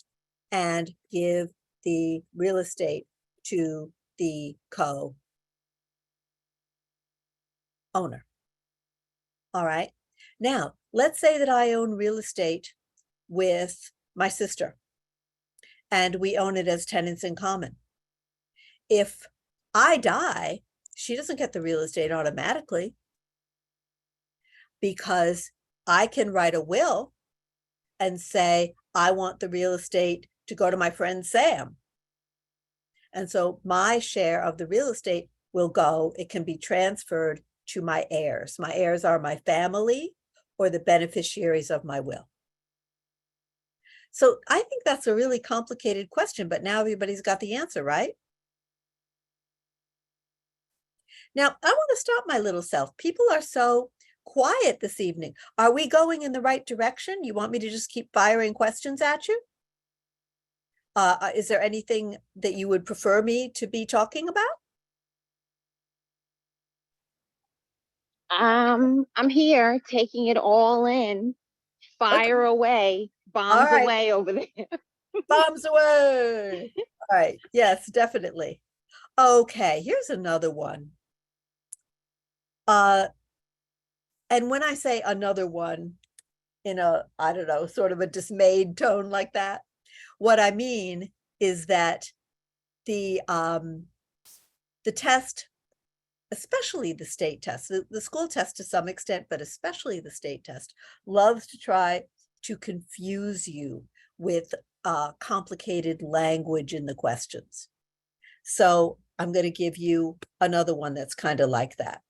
Speaker 1: and give the real estate to the co-owner. All right. Now, let's say that I own real estate with my sister and we own it as tenants in common. If I die, she doesn't get the real estate automatically because I can write a will and say, I want the real estate to go to my friend Sam. And so my share of the real estate will go, it can be transferred to my heirs. My heirs are my family or the beneficiaries of my will. So I think that's a really complicated question, but now everybody's got the answer, right? Now, I want to stop my little self. People are so quiet this evening. Are we going in the right direction? You want me to just keep firing questions at you? Is there anything that you would prefer me to be talking about?
Speaker 3: I'm here taking it all in. Fire away, bombs
Speaker 1: right.
Speaker 3: away over there.
Speaker 1: Bombs away. All right. Yes, definitely. Okay, here's another one. And when I say another one in a, I don't know, sort of a dismayed tone like that, what I mean is that the test, especially the state test, the school test to some extent, but especially the state test, loves to try to confuse you with complicated language in the questions. So I'm going to give you another one that's kind of like that.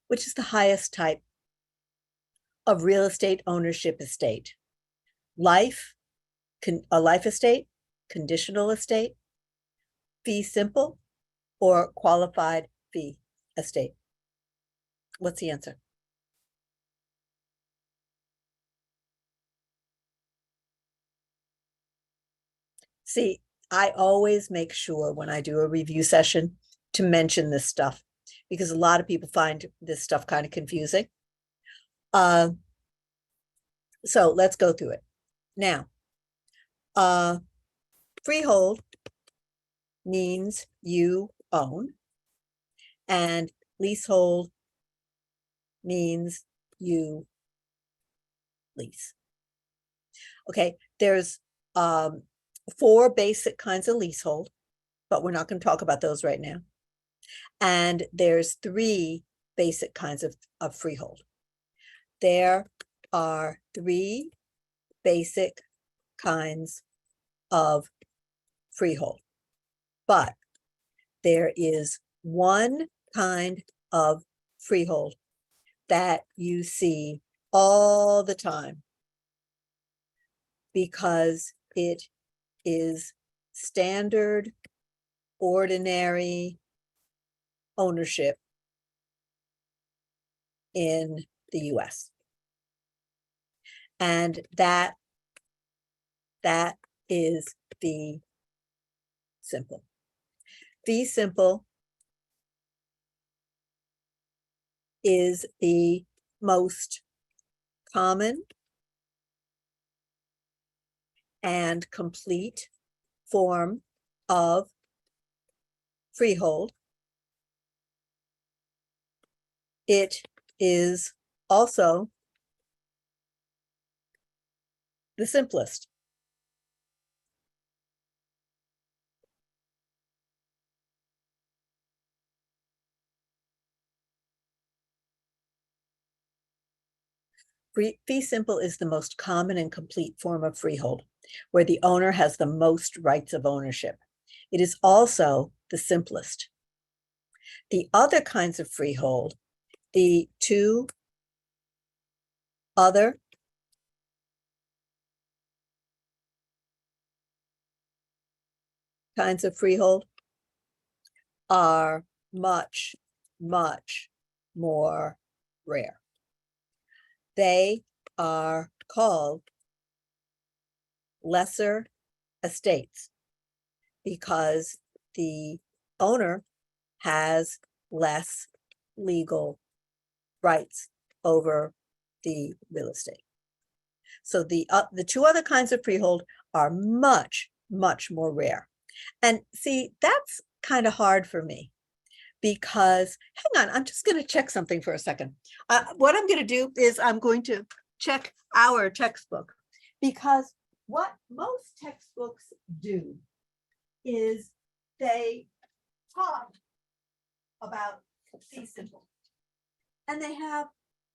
Speaker 1: Which is the highest type of real estate ownership estate? A life estate, conditional estate, fee simple, or qualified fee estate? What's the answer? See, I always make sure when I do a review session to mention this stuff because a lot of people find this stuff kind of confusing. So let's go through it. Now, freehold means you own, and leasehold means you lease. Okay, there's 4 basic kinds of leasehold, but we're not going to talk about those right now. And there's 3 basic kinds of freehold. There are 3 basic kinds of freehold, but there is one kind of freehold that you see all the time because it is standard, ordinary ownership in the US. And that is fee simple. Fee simple is the most common and complete form of freehold. It is also the simplest. Fee simple is the most common and complete form of freehold, where the owner has the most rights of ownership. It is also the simplest. The other kinds of freehold, the two other kinds of freehold are much, much more rare. They are called lesser estates because the owner has less legal rights over the real estate. So the two other kinds of freehold are much, much more rare. And see, that's kind of hard for me because, hang on, I'm just going to check something for a second. What I'm going to do is I'm going to check our textbook, because what most textbooks do is they talk about fee simple. And they have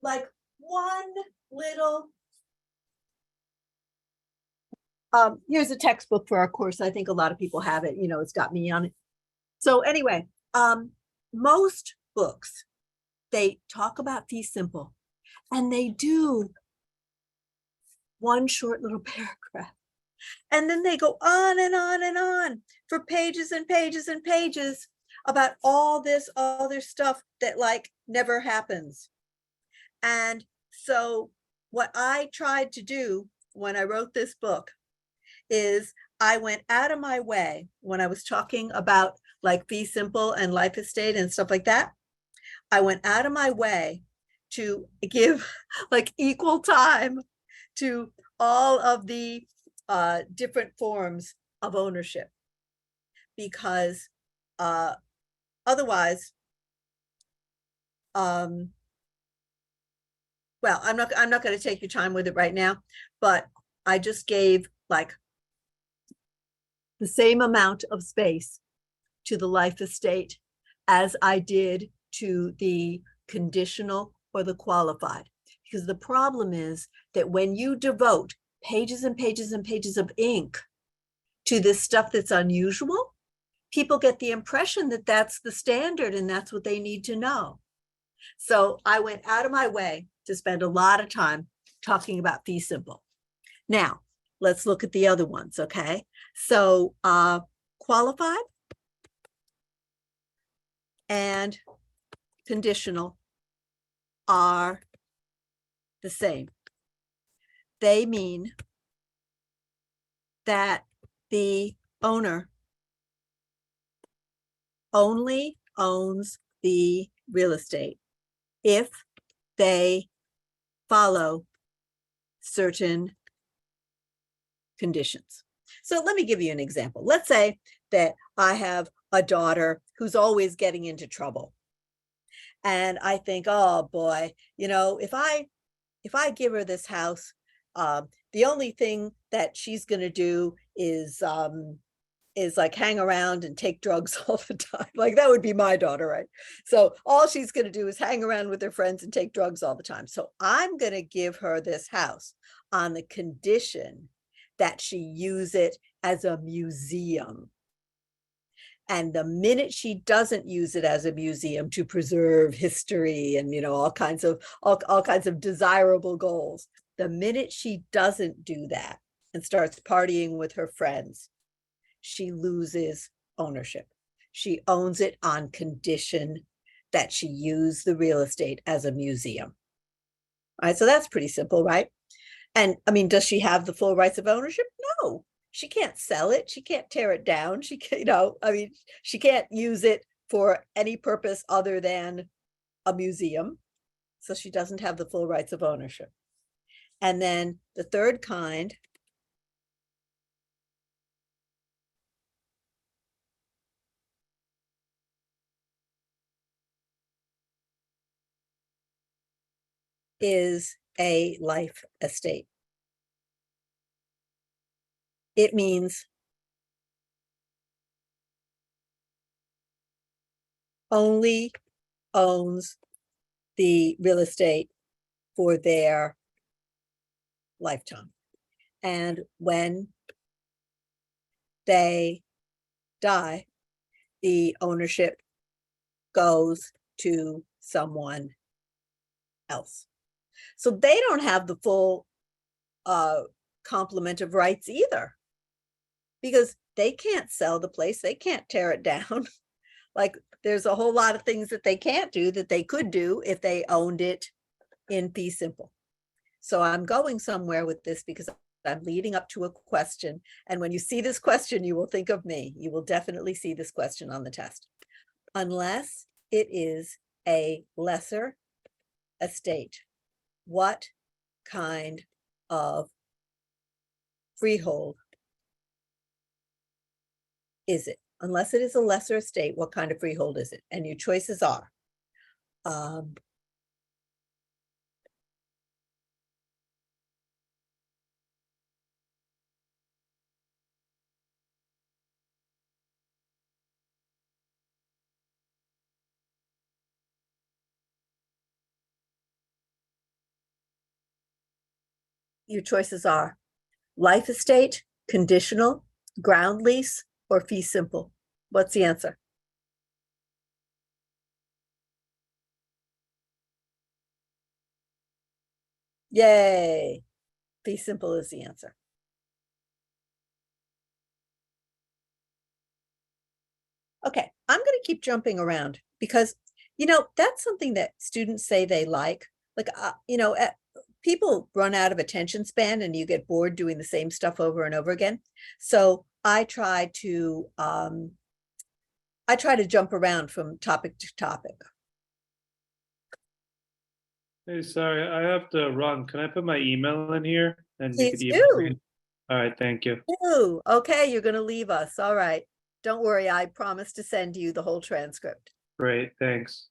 Speaker 1: like one little, here's a textbook for our course. I think a lot of people have it, you know, it's got me on it. So anyway, most books, they talk about fee simple and they do one short little paragraph. And then they go on and on and on for pages and pages and pages about all this other stuff that like never happens. And so what I tried to do when I wrote this book is I went out of my way when I was talking about like fee simple and life estate and stuff like that. I went out of my way to give like equal time to all of the different forms of ownership, because otherwise, well, I'm not going to take your time with it right now, but I just gave like the same amount of space to the life estate as I did to the conditional or the qualified. Because the problem is that when you devote pages and pages and pages of ink to this stuff that's unusual, people get the impression that that's the standard and that's what they need to know. So I went out of my way to spend a lot of time talking about fee simple. Now, let's look at the other ones, okay? So qualified and conditional are the same. They mean that the owner only owns the real estate if they follow certain conditions. So let me give you an example. Let's say that I have a daughter who's always getting into trouble. And I think, oh boy, you know, if I give her this house, the only thing that she's going to do is like hang around and take drugs all the time. Like that would be my daughter, right? So all she's going to do is hang around with her friends and take drugs all the time. So I'm going to give her this house on the condition that she use it as a museum. And the minute she doesn't use it as a museum to preserve history and, you know, all kinds of desirable goals, the minute she doesn't do that and starts partying with her friends, she loses ownership. She owns it on condition that she use the real estate as a museum. All right, so that's pretty simple, right? And I mean, does she have the full rights of ownership? No, she can't sell it. She can't tear it down. She can't, you know, I mean, she can't use it for any purpose other than a museum. So she doesn't have the full rights of ownership. And then the third kind is a life estate. It means only owns the real estate for their lifetime. And when they die, the ownership goes to someone else. So they don't have the full complement of rights either, because they can't sell the place, they can't tear it down. Like there's a whole lot of things that they can't do that they could do if they owned it in fee simple. So I'm going somewhere with this because I'm leading up to a question. And when you see this question, you will think of me. You will definitely see this question on the test. Unless it is a lesser estate, what kind of freehold is it? Unless it is a lesser estate, what kind of freehold is it? And your choices are life estate, conditional, ground lease, or fee simple. What's the answer? Yay. Fee simple is the answer. Okay, I'm going to keep jumping around because, that's something that students say they like. Like, people run out of attention span and you get bored doing the same stuff over and over again. So I try to jump around from topic to topic.
Speaker 4: Hey, sorry, I have to run. Can I put my email in here? And you
Speaker 1: Please
Speaker 4: could email
Speaker 1: do.
Speaker 4: me? All right, thank you.
Speaker 1: Ooh, okay, you're going to leave us. All right. Don't worry, I promise to send you the whole transcript.
Speaker 4: Great, thanks.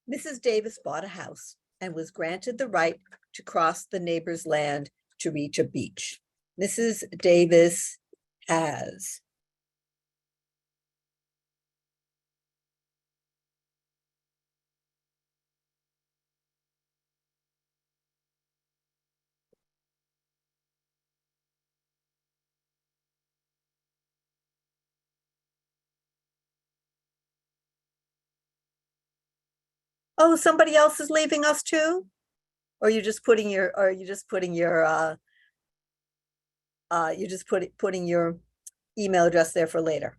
Speaker 1: Mrs. Davis bought a house and was granted the right to cross the neighbor's land to reach a beach. Mrs. Davis has Oh, somebody else is leaving us too? Or you're just putting your, putting your email address there for later?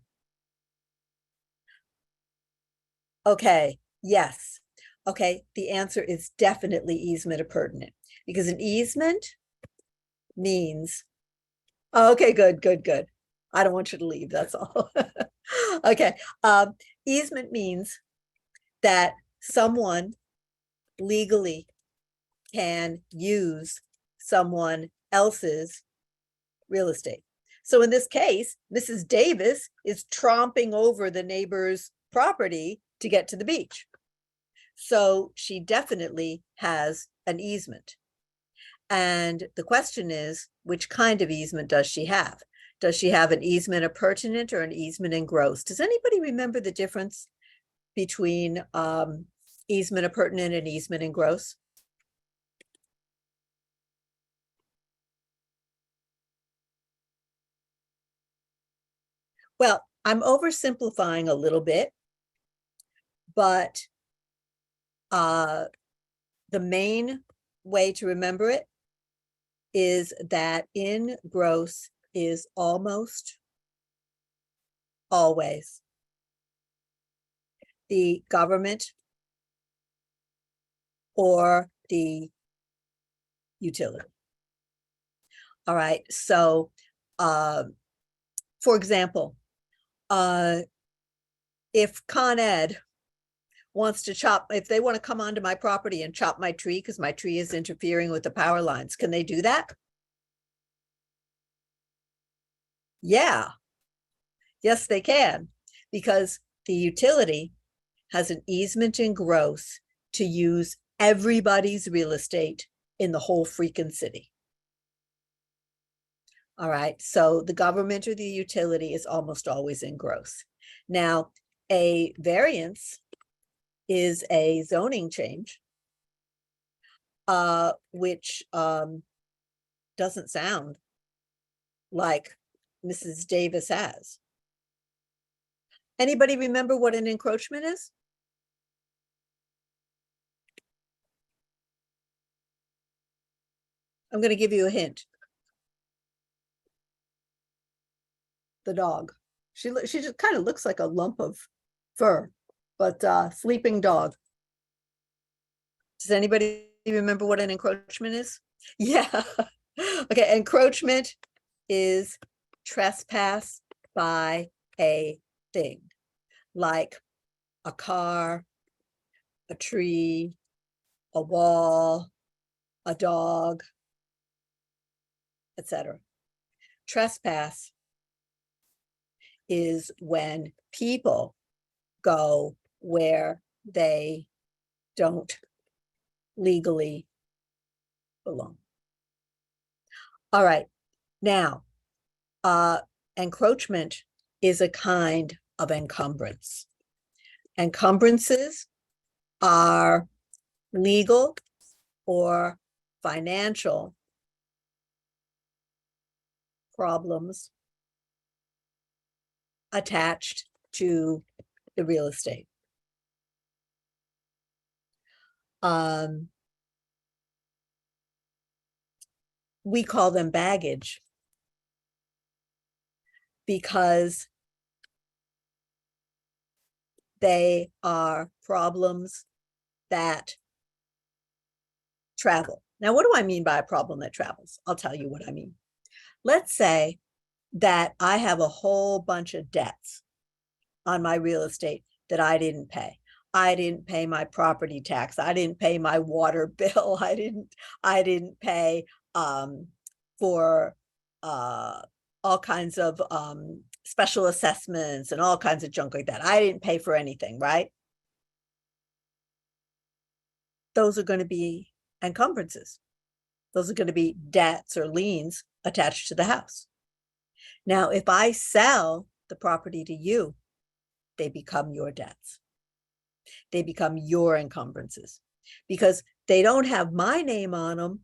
Speaker 1: Okay, yes. Okay, the answer is definitely easement appurtenant, because an easement means, okay, good. I don't want you to leave, that's all. Okay, easement means that someone legally can use someone else's real estate. So in this case, Mrs. Davis is tromping over the neighbor's property to get to the beach. So she definitely has an easement. And the question is, which kind of easement does she have? Does she have an easement appurtenant or an easement engrossed? Does anybody remember the difference between easement appurtenant and easement engrossed? Well, I'm oversimplifying a little bit, but the main way to remember it is that in gross is almost always the government or the utility. All right, so for example, if Con Ed wants to chop, if they want to come onto my property and chop my tree because my tree is interfering with the power lines, can they do that? Yeah, yes, they can, because the utility has an easement in gross to use everybody's real estate in the whole freaking city. All right, so the government or the utility is almost always in gross. Now, a variance is a zoning change, which doesn't sound like Mrs. Davis has. Anybody remember what an encroachment is? I'm going to give you a hint. The dog. She just kind of looks like a lump of fur, but sleeping dog. Does anybody remember what an encroachment is? Yeah. Okay, encroachment is trespass by a thing, like a car, a tree, a wall, a dog, etc. Trespass is when people go where they don't legally belong. All right, now, encroachment is a kind of encumbrance. Encumbrances are legal or financial problems attached to the real estate. We call them baggage because they are problems that travel. Now, what do I mean by a problem that travels? I'll tell you what I mean. Let's say that I have a whole bunch of debts on my real estate that I didn't pay. I didn't pay my property tax. I didn't pay my water bill. I didn't pay for all kinds of special assessments and all kinds of junk like that. I didn't pay for anything, right? Those are going to be encumbrances. Those are going to be debts or liens attached to the house. Now, if I sell the property to you, they become your debts. They become your encumbrances because they don't have my name on them.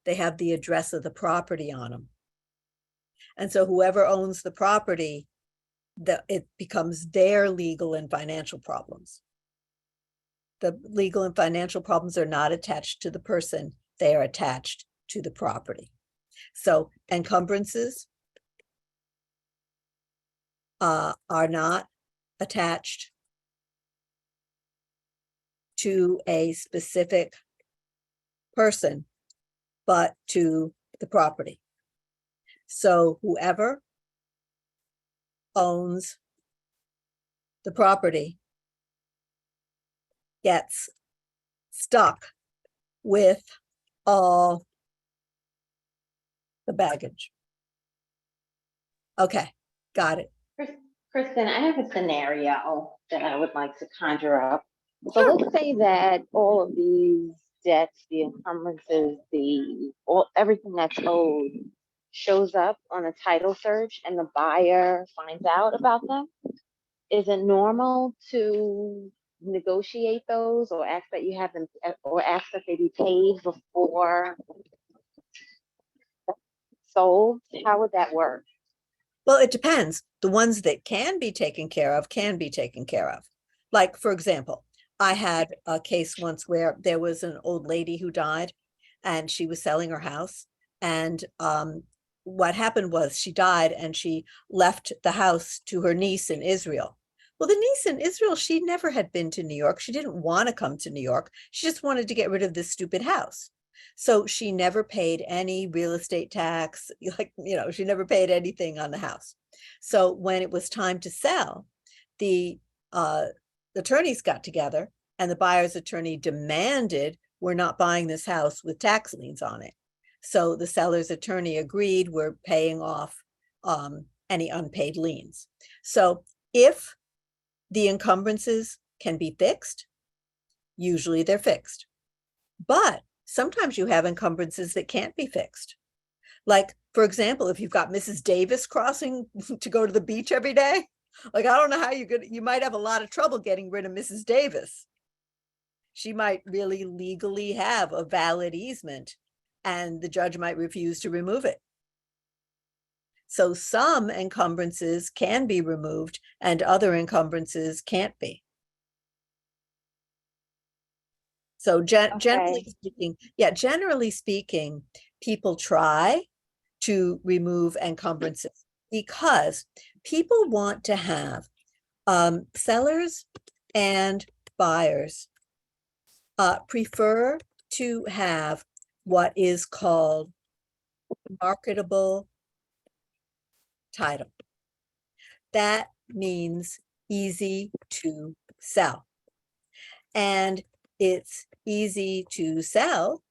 Speaker 1: They have the address of the property on them. And so whoever owns the property, it becomes their legal and financial problems. The legal and financial problems are not attached to the person. They are attached to the property. So encumbrances are not attached to a specific person, but to the property. So whoever owns the property gets stuck with all the baggage. Okay, got it.
Speaker 3: Kristen, I have a scenario that I would like to conjure up. So
Speaker 1: Sure.
Speaker 3: let's say that all of these debts, the encumbrances, everything that's owed shows up on a title search and the buyer finds out about them. Is it normal to negotiate those or ask that you have them or ask that they be paid before sold? How would that work?
Speaker 1: Well, it depends. The ones that can be taken care of can be taken care of. Like, for example, I had a case once where there was an old lady who died and she was selling her house. And what happened was she died and she left the house to her niece in Israel. Well, the niece in Israel, she never had been to New York. She didn't want to come to New York. She just wanted to get rid of this stupid house. So she never paid any real estate tax, like, she never paid anything on the house. So when it was time to sell, the attorneys got together and the buyer's attorney demanded, we're not buying this house with tax liens on it. So the seller's attorney agreed, we're paying off any unpaid liens. So if the encumbrances can be fixed, usually they're fixed. But sometimes you have encumbrances that can't be fixed. Like, for example, if you've got Mrs. Davis crossing to go to the beach every day, like, I don't know how you might have a lot of trouble getting rid of Mrs. Davis. She might really legally have a valid easement and the judge might refuse to remove it. So some encumbrances can be removed and other encumbrances can't be. So generally speaking, people try to remove encumbrances because people want to have sellers and buyers prefer to have what is called marketable title. That means easy to sell. And it's easy to sell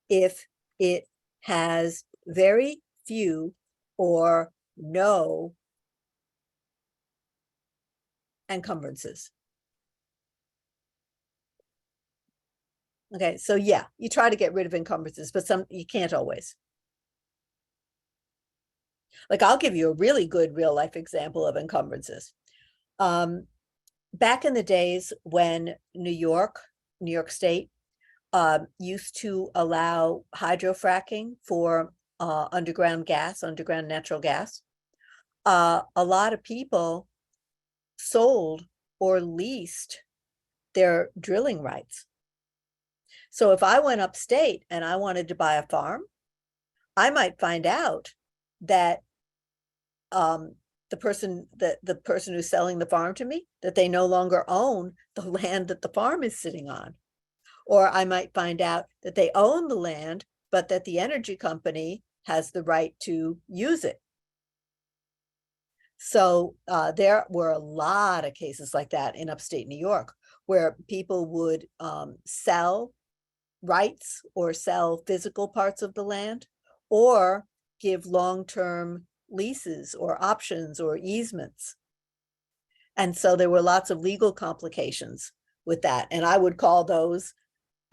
Speaker 1: if it has very few or no encumbrances. Okay, so yeah, you try to get rid of encumbrances, but you can't always. Like, I'll give you a really good real life example of encumbrances. Back in the days when New York State used to allow hydrofracking for underground natural gas, a lot of people sold or leased their drilling rights. So if I went upstate and I wanted to buy a farm, I might find out that the person who's selling the farm to me, that they no longer own the land that the farm is sitting on. Or I might find out that they own the land, but that the energy company has the right to use it. So there were a lot of cases like that in upstate New York, where people would sell rights or sell physical parts of the land, or give long-term leases or options or easements. And so there were lots of legal complications with that. And I would call those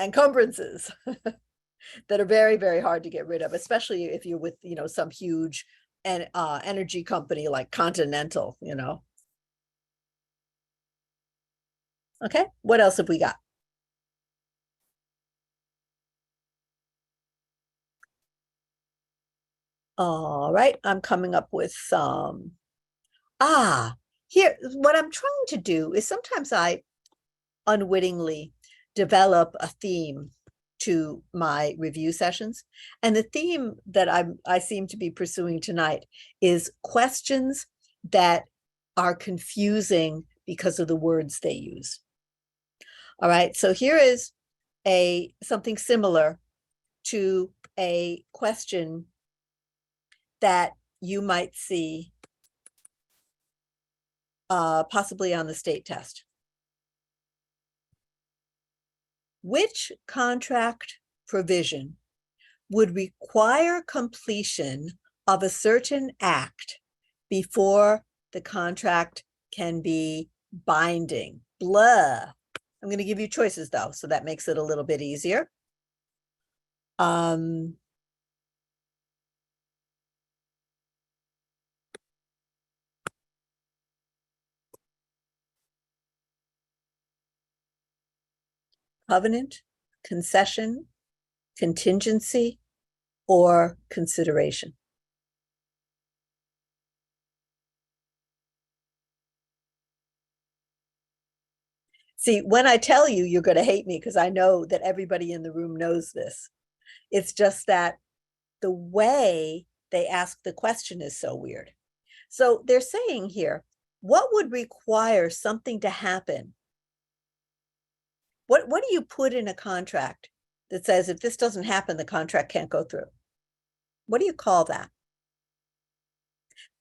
Speaker 1: encumbrances that are very, very hard to get rid of, especially if you're with, some huge energy company like Continental, Okay, what else have we got? All right, I'm coming up with some. Here, what I'm trying to do is sometimes I unwittingly develop a theme to my review sessions. And the theme that I seem to be pursuing tonight is questions that are confusing because of the words they use. All right, so here is something similar to a question that you might see possibly on the state test. Which contract provision would require completion of a certain act before the contract can be binding? Blah. I'm going to give you choices though, so that makes it a little bit easier. Covenant, concession, contingency, or consideration. See, when I tell you, you're going to hate me because I know that everybody in the room knows this. It's just that the way they ask the question is so weird. So they're saying here, what would require something to happen? What do you put in a contract that says if this doesn't happen, the contract can't go through? What do you call that?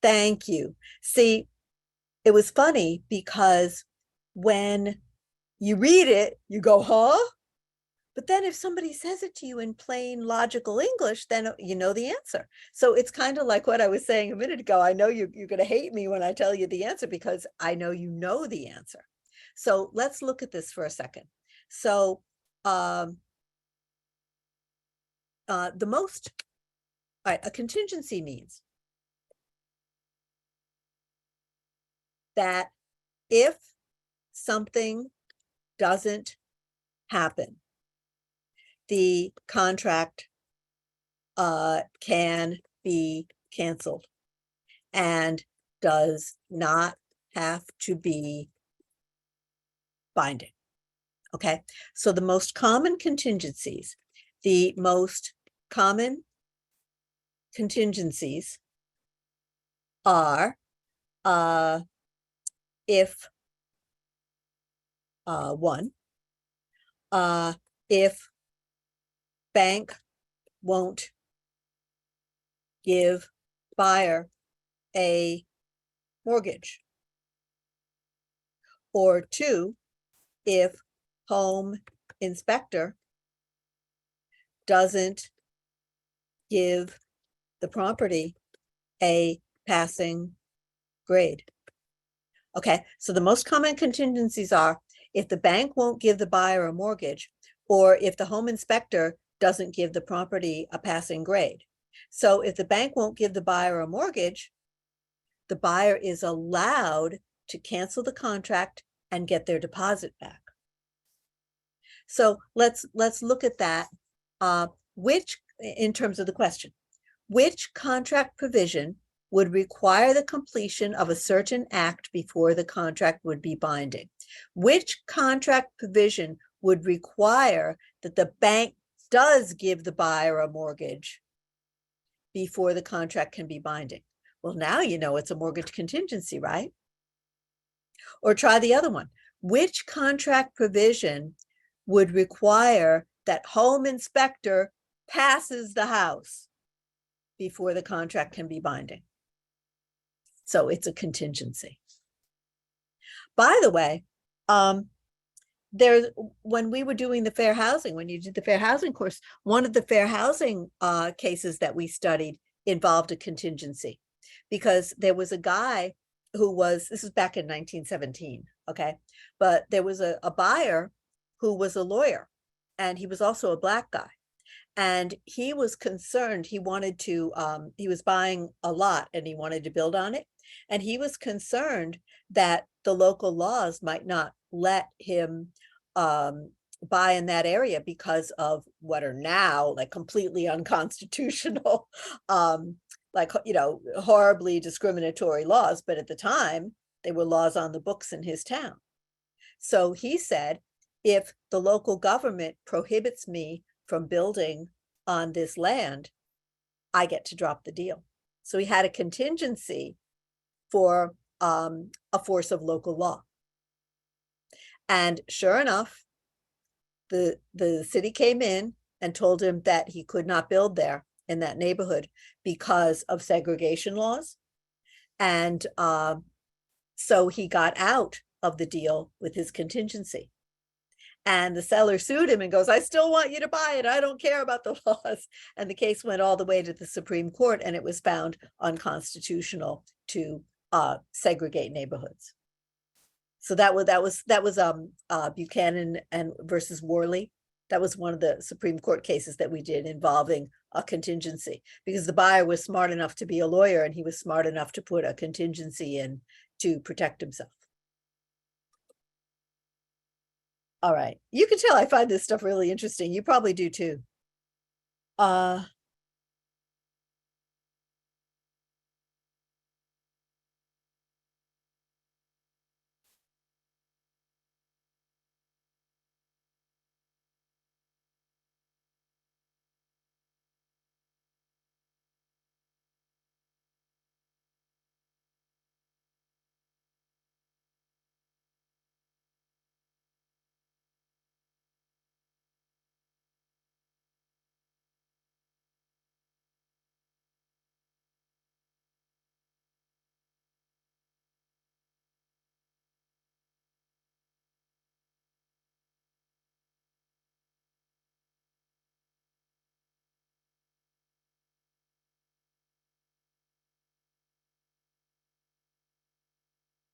Speaker 1: Thank you. See, it was funny because when you read it, you go, huh? But then if somebody says it to you in plain logical English, then you know the answer. So it's kind of like what I was saying a minute ago. I know you're going to hate me when I tell you the answer because I know you know the answer. So let's look at this for a second. So the most, all right, a contingency means that if something doesn't happen, the contract can be canceled and does not have to be binding. Okay, so the most common contingencies, are if one, if bank won't give buyer a mortgage, or two, if home inspector doesn't give the property a passing grade. Okay, so the most common contingencies are if the bank won't give the buyer a mortgage, or if the home inspector doesn't give the property a passing grade. So if the bank won't give the buyer a mortgage, the buyer is allowed to cancel the contract and get their deposit back. So let's look at that. Which, in terms of the question, which contract provision would require the completion of a certain act before the contract would be binding? Which contract provision would require that the bank does give the buyer a mortgage before the contract can be binding? Well, now you know it's a mortgage contingency, right? Or try the other one. Which contract provision would require that home inspector passes the house before the contract can be binding? So it's a contingency. By the way, when we were doing the fair housing, when you did the fair housing course, one of the fair housing cases that we studied involved a contingency, because there was a guy who was, this is back in 1917, okay, but there was a buyer who was a lawyer, and he was also a Black guy. And he was concerned, he wanted to, he was buying a lot and he wanted to build on it. And he was concerned that the local laws might not let him buy in that area because of what are now like completely unconstitutional, like, you know, horribly discriminatory laws. But at the time, they were laws on the books in his town. So he said, if the local government prohibits me from building on this land, I get to drop the deal. So he had a contingency for a force of local law. And sure enough, the city came in and told him that he could not build there in that neighborhood because of segregation laws. And so he got out of the deal with his contingency. And the seller sued him and goes, I still want you to buy it. I don't care about the laws. And the case went all the way to the Supreme Court, and it was found unconstitutional to segregate neighborhoods. So that was Buchanan and versus Worley. That was one of the Supreme Court cases that we did involving a contingency, because the buyer was smart enough to be a lawyer, and he was smart enough to put a contingency in to protect himself. All right, you can tell I find this stuff really interesting. You probably do too.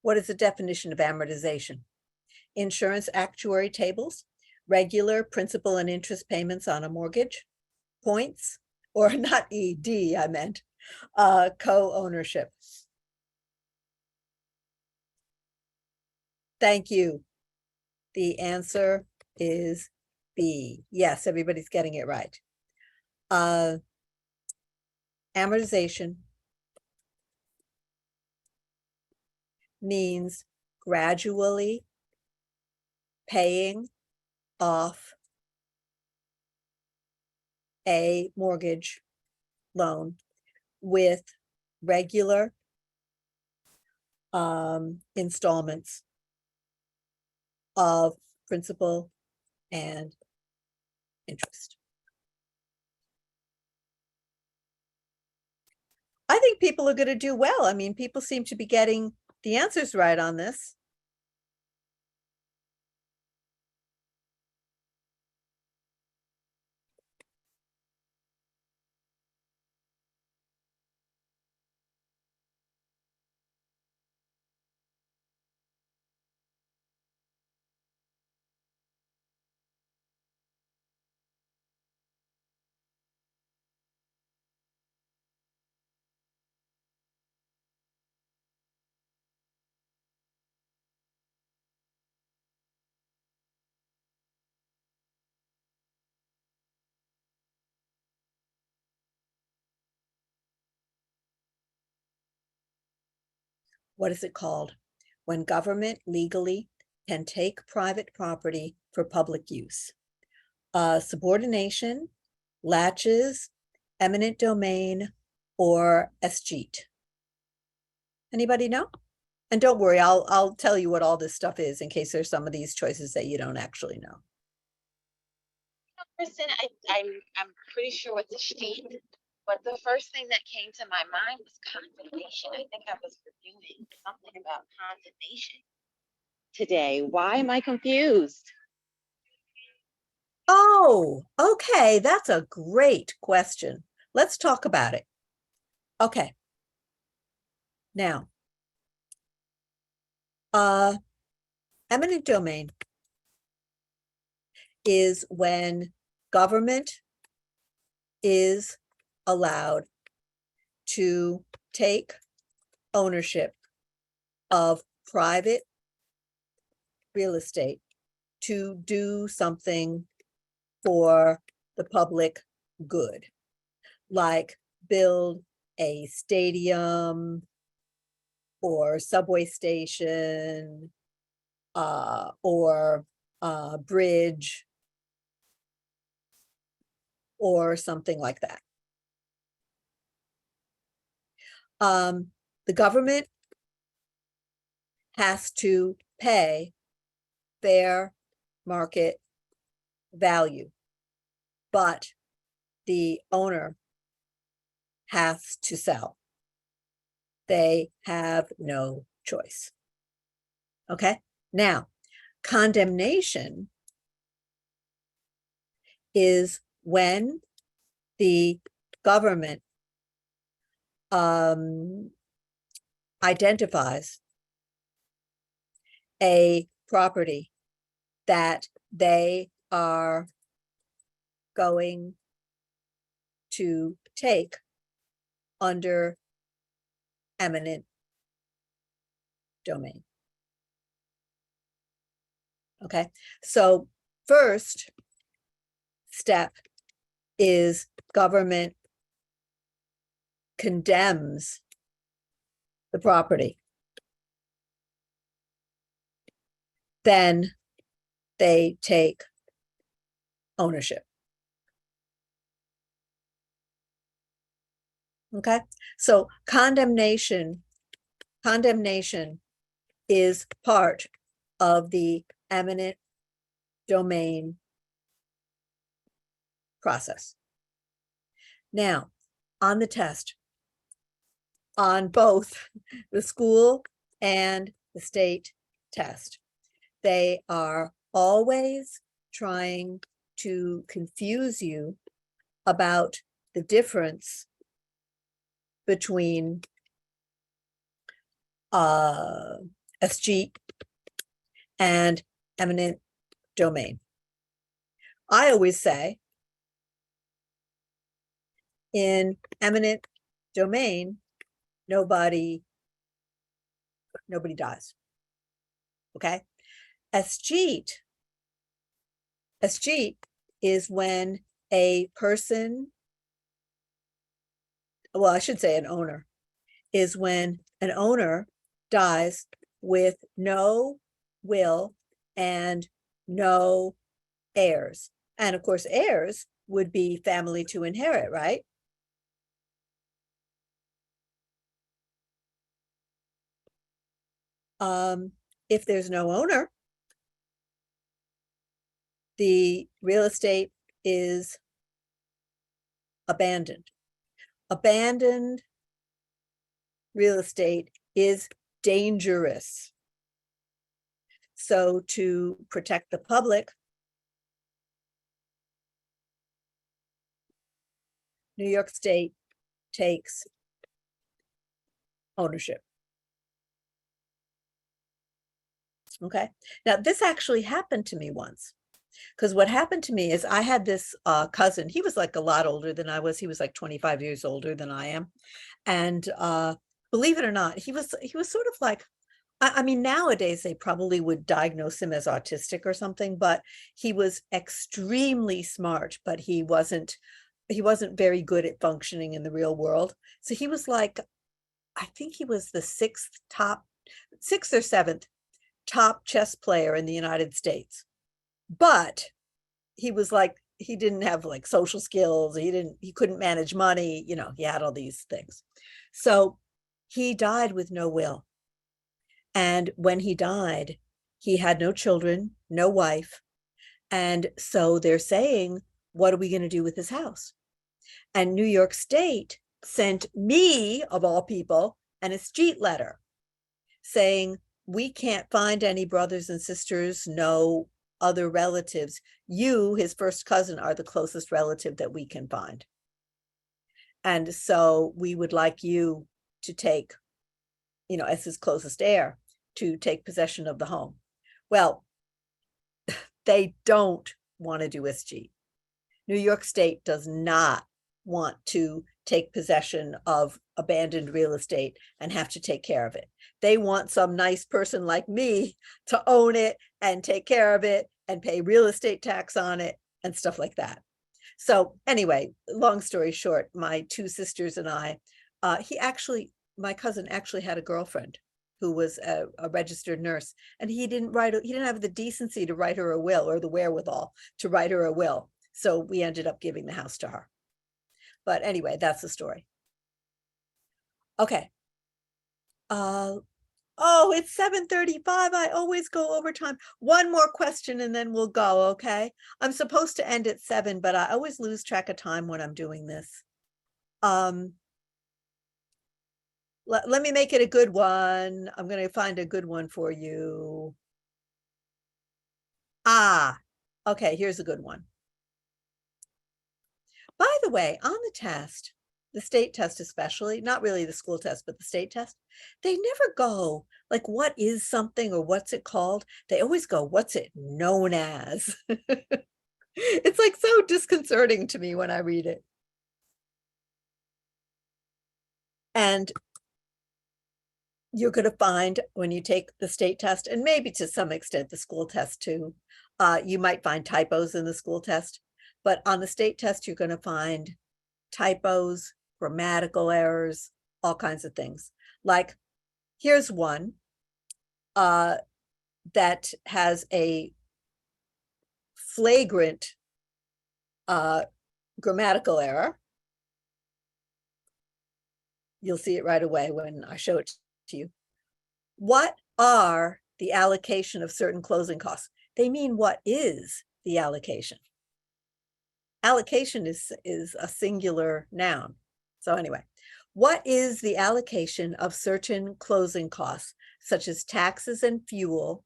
Speaker 1: What is the definition of amortization? Insurance actuary tables, regular principal and interest payments on a mortgage, points, or not ED, I meant, co-ownership. Thank you. The answer is B. Yes, everybody's getting it right. Amortization means gradually paying off a mortgage loan with regular installments of principal and interest. I think people are going to do well. I mean, people seem to be getting the answers right on this. What is it called? When government legally can take private property for public use. Subordination, laches, eminent domain, or escheat. Anybody know? And don't worry, I'll tell you what all this stuff is in case there's some of these choices that you don't actually know.
Speaker 3: Kristen, I'm pretty sure it's a sheet, but the first thing that came to my mind was condemnation. I think I was reviewing something about condemnation today. Why am I confused?
Speaker 1: Oh, okay, that's a great question. Let's talk about it. Okay. Now, eminent domain is when government is allowed to take ownership of private real estate to do something for the public good, like build a stadium or subway station or a bridge or something like that. The government has to pay fair market value, but the owner has to sell. They have no choice. Okay, now condemnation is when the government identifies a property that they are going to take under eminent domain. Okay, so first step is government condemns the property. Then they take ownership. Okay, so condemnation is part of the eminent domain process. Now, on the test, on both the school and the state test, they are always trying to confuse you about the difference between escheat, and eminent domain. I always say in eminent domain, nobody dies. Okay. Escheat is when a person, well, I should say an owner, is when an owner dies with no will and no heirs. And of course, heirs would be family to inherit, right? If there's no owner, the real estate is abandoned. Abandoned real estate is dangerous. So to protect the public, New York State takes ownership. Okay. Now, this actually happened to me once. Because what happened to me is I had this cousin. He was like a lot older than I was. He was like 25 years older than I am. And believe it or not, he was sort of like, I mean, nowadays they probably would diagnose him as autistic or something, but he was extremely smart, but he wasn't very good at functioning in the real world. So he was like, I think he was the sixth or seventh top chess player in the United States. But he was like, he didn't have like social skills. He couldn't manage money. You know, he had all these things. So he died with no will. And when he died, he had no children, no wife. And so they're saying, what are we going to do with his house? And New York State sent me, of all people, an escheat letter saying, we can't find any brothers and sisters, no other relatives. You, his first cousin, are the closest relative that we can find. And so we would like you to take, you know, as his closest heir, to take possession of the home. Well, they don't want to do escheat. New York State does not want to take possession of abandoned real estate and have to take care of it. They want some nice person like me to own it and take care of it and pay real estate tax on it and stuff like that. So anyway, long story short, my two sisters and I, my cousin actually had a girlfriend who was a registered nurse, and he didn't have the decency to write her a will, or the wherewithal to write her a will. So we ended up giving the house to her. But anyway, that's the story. Okay. Oh, it's 7:35. I always go over time. One more question and then we'll go, okay? I'm supposed to end at 7, but I always lose track of time when I'm doing this. Let me make it a good one. I'm going to find a good one for you. Okay, here's a good one. By the way, on the test, the state test especially, not really the school test, but the state test, they never go like, what is something or what's it called? They always go, what's it known as? It's like so disconcerting to me when I read it. And you're going to find when you take the state test, and maybe to some extent the school test too, you might find typos in the school test. But on the state test, you're going to find typos, grammatical errors, all kinds of things. Like, here's one that has a flagrant grammatical error. You'll see it right away when I show it to you. What are the allocation of certain closing costs? They mean, what is the allocation? Allocation is a singular noun. So anyway, what is the allocation of certain closing costs, such as taxes and fuel,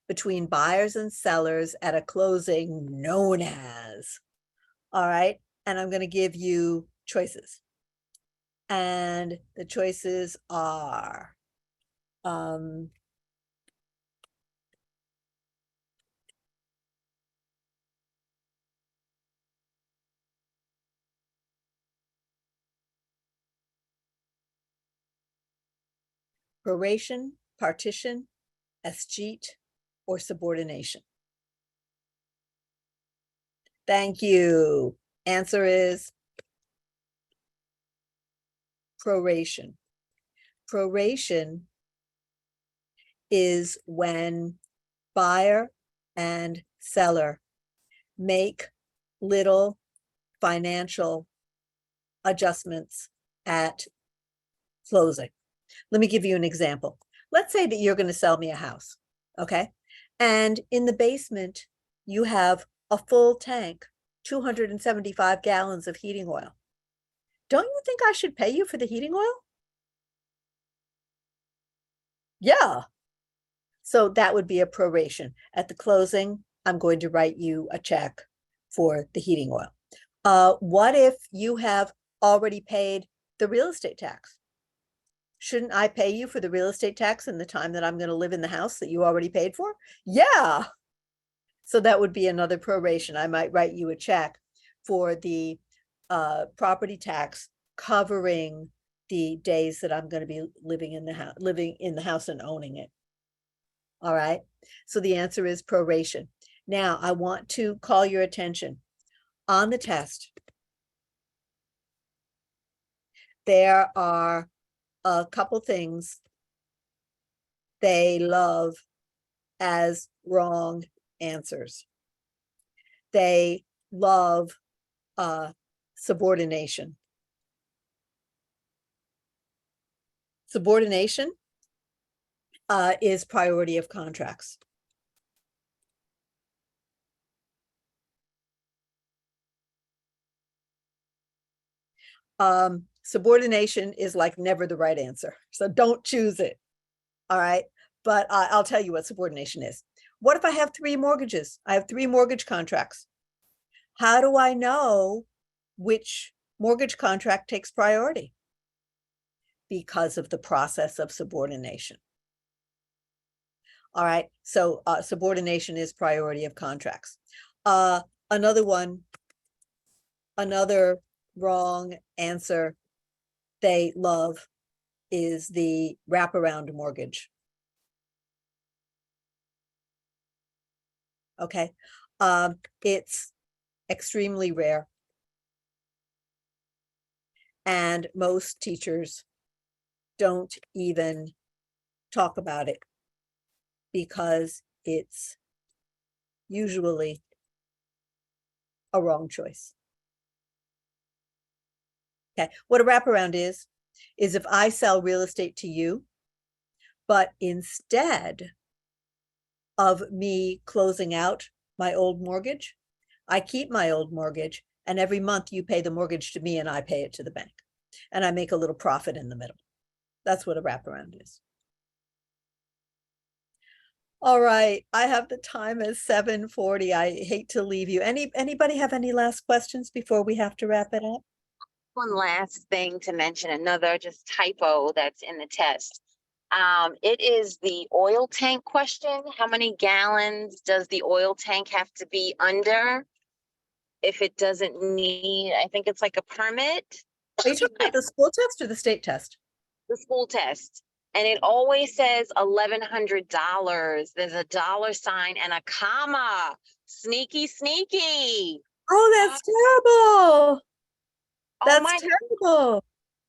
Speaker 1: between buyers and sellers at a closing known as? All right, and I'm going to give you choices. And the choices are proration, partition, escheat, or subordination? Thank you. Answer is proration. Proration is when buyer and seller make little financial adjustments at closing. Let me give you an example. Let's say that you're going to sell me a house, okay? And in the basement, you have a full tank, 275 gallons of heating oil. Don't you think I should pay you for the heating oil? Yeah. So that would be a proration. At the closing, I'm going to write you a check for the heating oil. What if you have already paid the real estate tax? Shouldn't I pay you for the real estate tax in the time that I'm going to live in the house that you already paid for? Yeah. So that would be another proration. I might write you a check for the property tax covering the days that I'm going to be living in the house and owning it. All right. So the answer is proration. Now I want to call your attention on the test. There are a couple things they love as wrong answers. They love subordination. Subordination is priority of contracts. Subordination is like never the right answer. So don't choose it. All right. But I'll tell you what subordination is. What if I have 3 mortgages? I have 3 mortgage contracts. How do I know which mortgage contract takes priority? Because of the process of subordination. All right. So subordination is priority of contracts. Another wrong answer they love is the wraparound mortgage. Okay. It's extremely rare. And most teachers don't even talk about it because it's usually a wrong choice. Okay, what a wraparound is if I sell real estate to you, but instead of me closing out my old mortgage, I keep my old mortgage, and every month you pay the mortgage to me and I pay it to the bank. And I make a little profit in the middle. That's what a wraparound is. All right, I have the time as 7:40. I hate to leave you. Anybody have any last questions before we have to wrap it up?
Speaker 3: One last thing to mention, another just typo that's in the test. It is the oil tank question. How many gallons does the oil tank have to be under if it doesn't need, I think it's like a permit?
Speaker 1: Are you talking about the school test or the state test?
Speaker 3: The school test. And it always says $1,100. There's a dollar sign and a comma. Sneaky, sneaky.
Speaker 1: Oh, that's terrible.
Speaker 3: Oh
Speaker 1: That's
Speaker 3: my,
Speaker 1: terrible.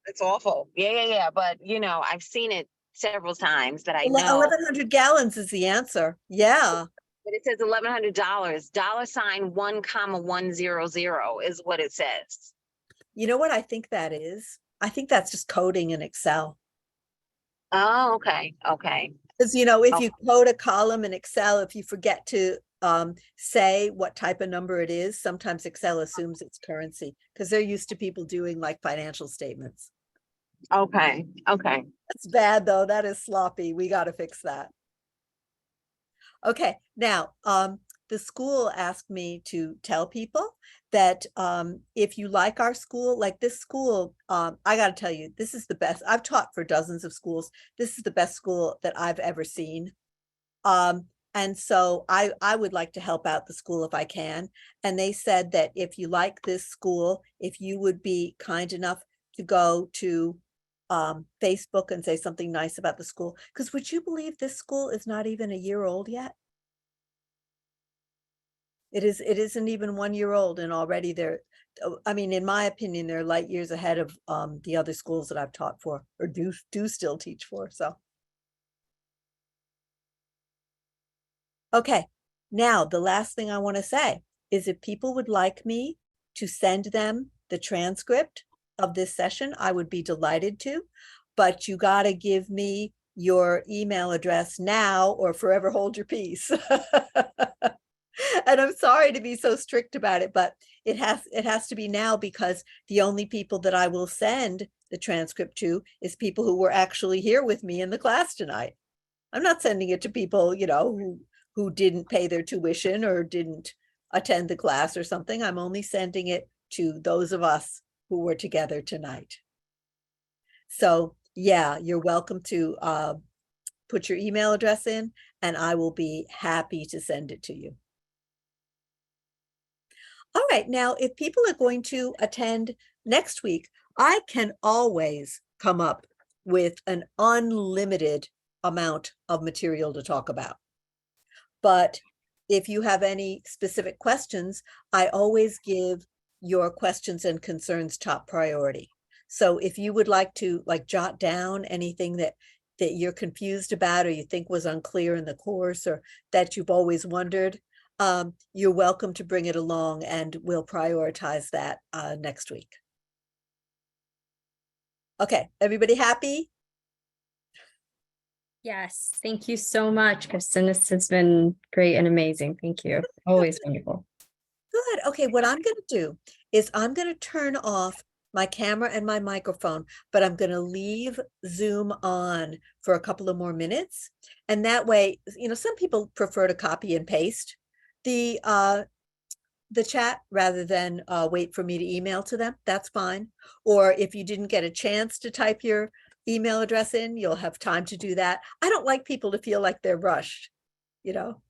Speaker 3: it's awful. Yeah. But you know, I've seen it several times that I know.
Speaker 1: 1,100 gallons is the answer. Yeah.
Speaker 3: But it says $1,100. Dollar sign 1,100 is what it says.
Speaker 1: You know what I think that is? I think that's just coding in Excel.
Speaker 3: Oh, okay. Okay.
Speaker 1: Because, you know, if you code a column in Excel, if you forget to say what type of number it is, sometimes Excel assumes it's currency because they're used to people doing like financial statements.
Speaker 3: Okay.
Speaker 1: That's bad though. That is sloppy. We got to fix that. Okay. Now, the school asked me to tell people that if you like our school, like this school, I got to tell you, this is the best. I've taught for dozens of schools. This is the best school that I've ever seen. And so I would like to help out the school if I can. And they said that if you like this school, if you would be kind enough to go to Facebook and say something nice about the school. Because would you believe this school is not even a year old yet? It isn't even 1 year old, and already they're, I mean, in my opinion, they're light years ahead of the other schools that I've taught for, or do still teach for, so. Okay, now the last thing I want to say is if people would like me to send them the transcript of this session, I would be delighted to, but you got to give me your email address now or forever hold your peace. And I'm sorry to be so strict about it, but it has to be now, because the only people that I will send the transcript to is people who were actually here with me in the class tonight. I'm not sending it to people, you know, who didn't pay their tuition or didn't attend the class or something. I'm only sending it to those of us who were together tonight. So yeah, you're welcome to put your email address in, and I will be happy to send it to you. All right, now if people are going to attend next week, I can always come up with an unlimited amount of material to talk about. But if you have any specific questions, I always give your questions and concerns top priority. So if you would like to jot down anything that you're confused about or you think was unclear in the course or that you've always wondered, you're welcome to bring it along, and we'll prioritize that next week. Okay, everybody happy?
Speaker 5: Yes, thank you so much, Kristen. This has been great and amazing. Thank you. Always wonderful.
Speaker 1: Good. Okay, what I'm going to do is I'm going to turn off my camera and my microphone, but I'm going to leave Zoom on for a couple of more minutes. And that way, you know, some people prefer to copy and paste the chat rather than wait for me to email to them. That's fine. Or if you didn't get a chance to type your email address in, you'll have time to do that. I don't like people to feel like they're rushed, you know.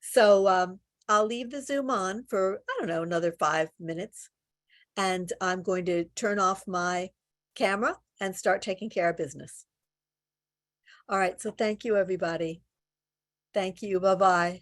Speaker 1: So I'll leave the Zoom on for, I don't know, another 5 minutes. And I'm going to turn off my camera and start taking care of business. All right, so thank you, everybody. Thank you. Bye-bye.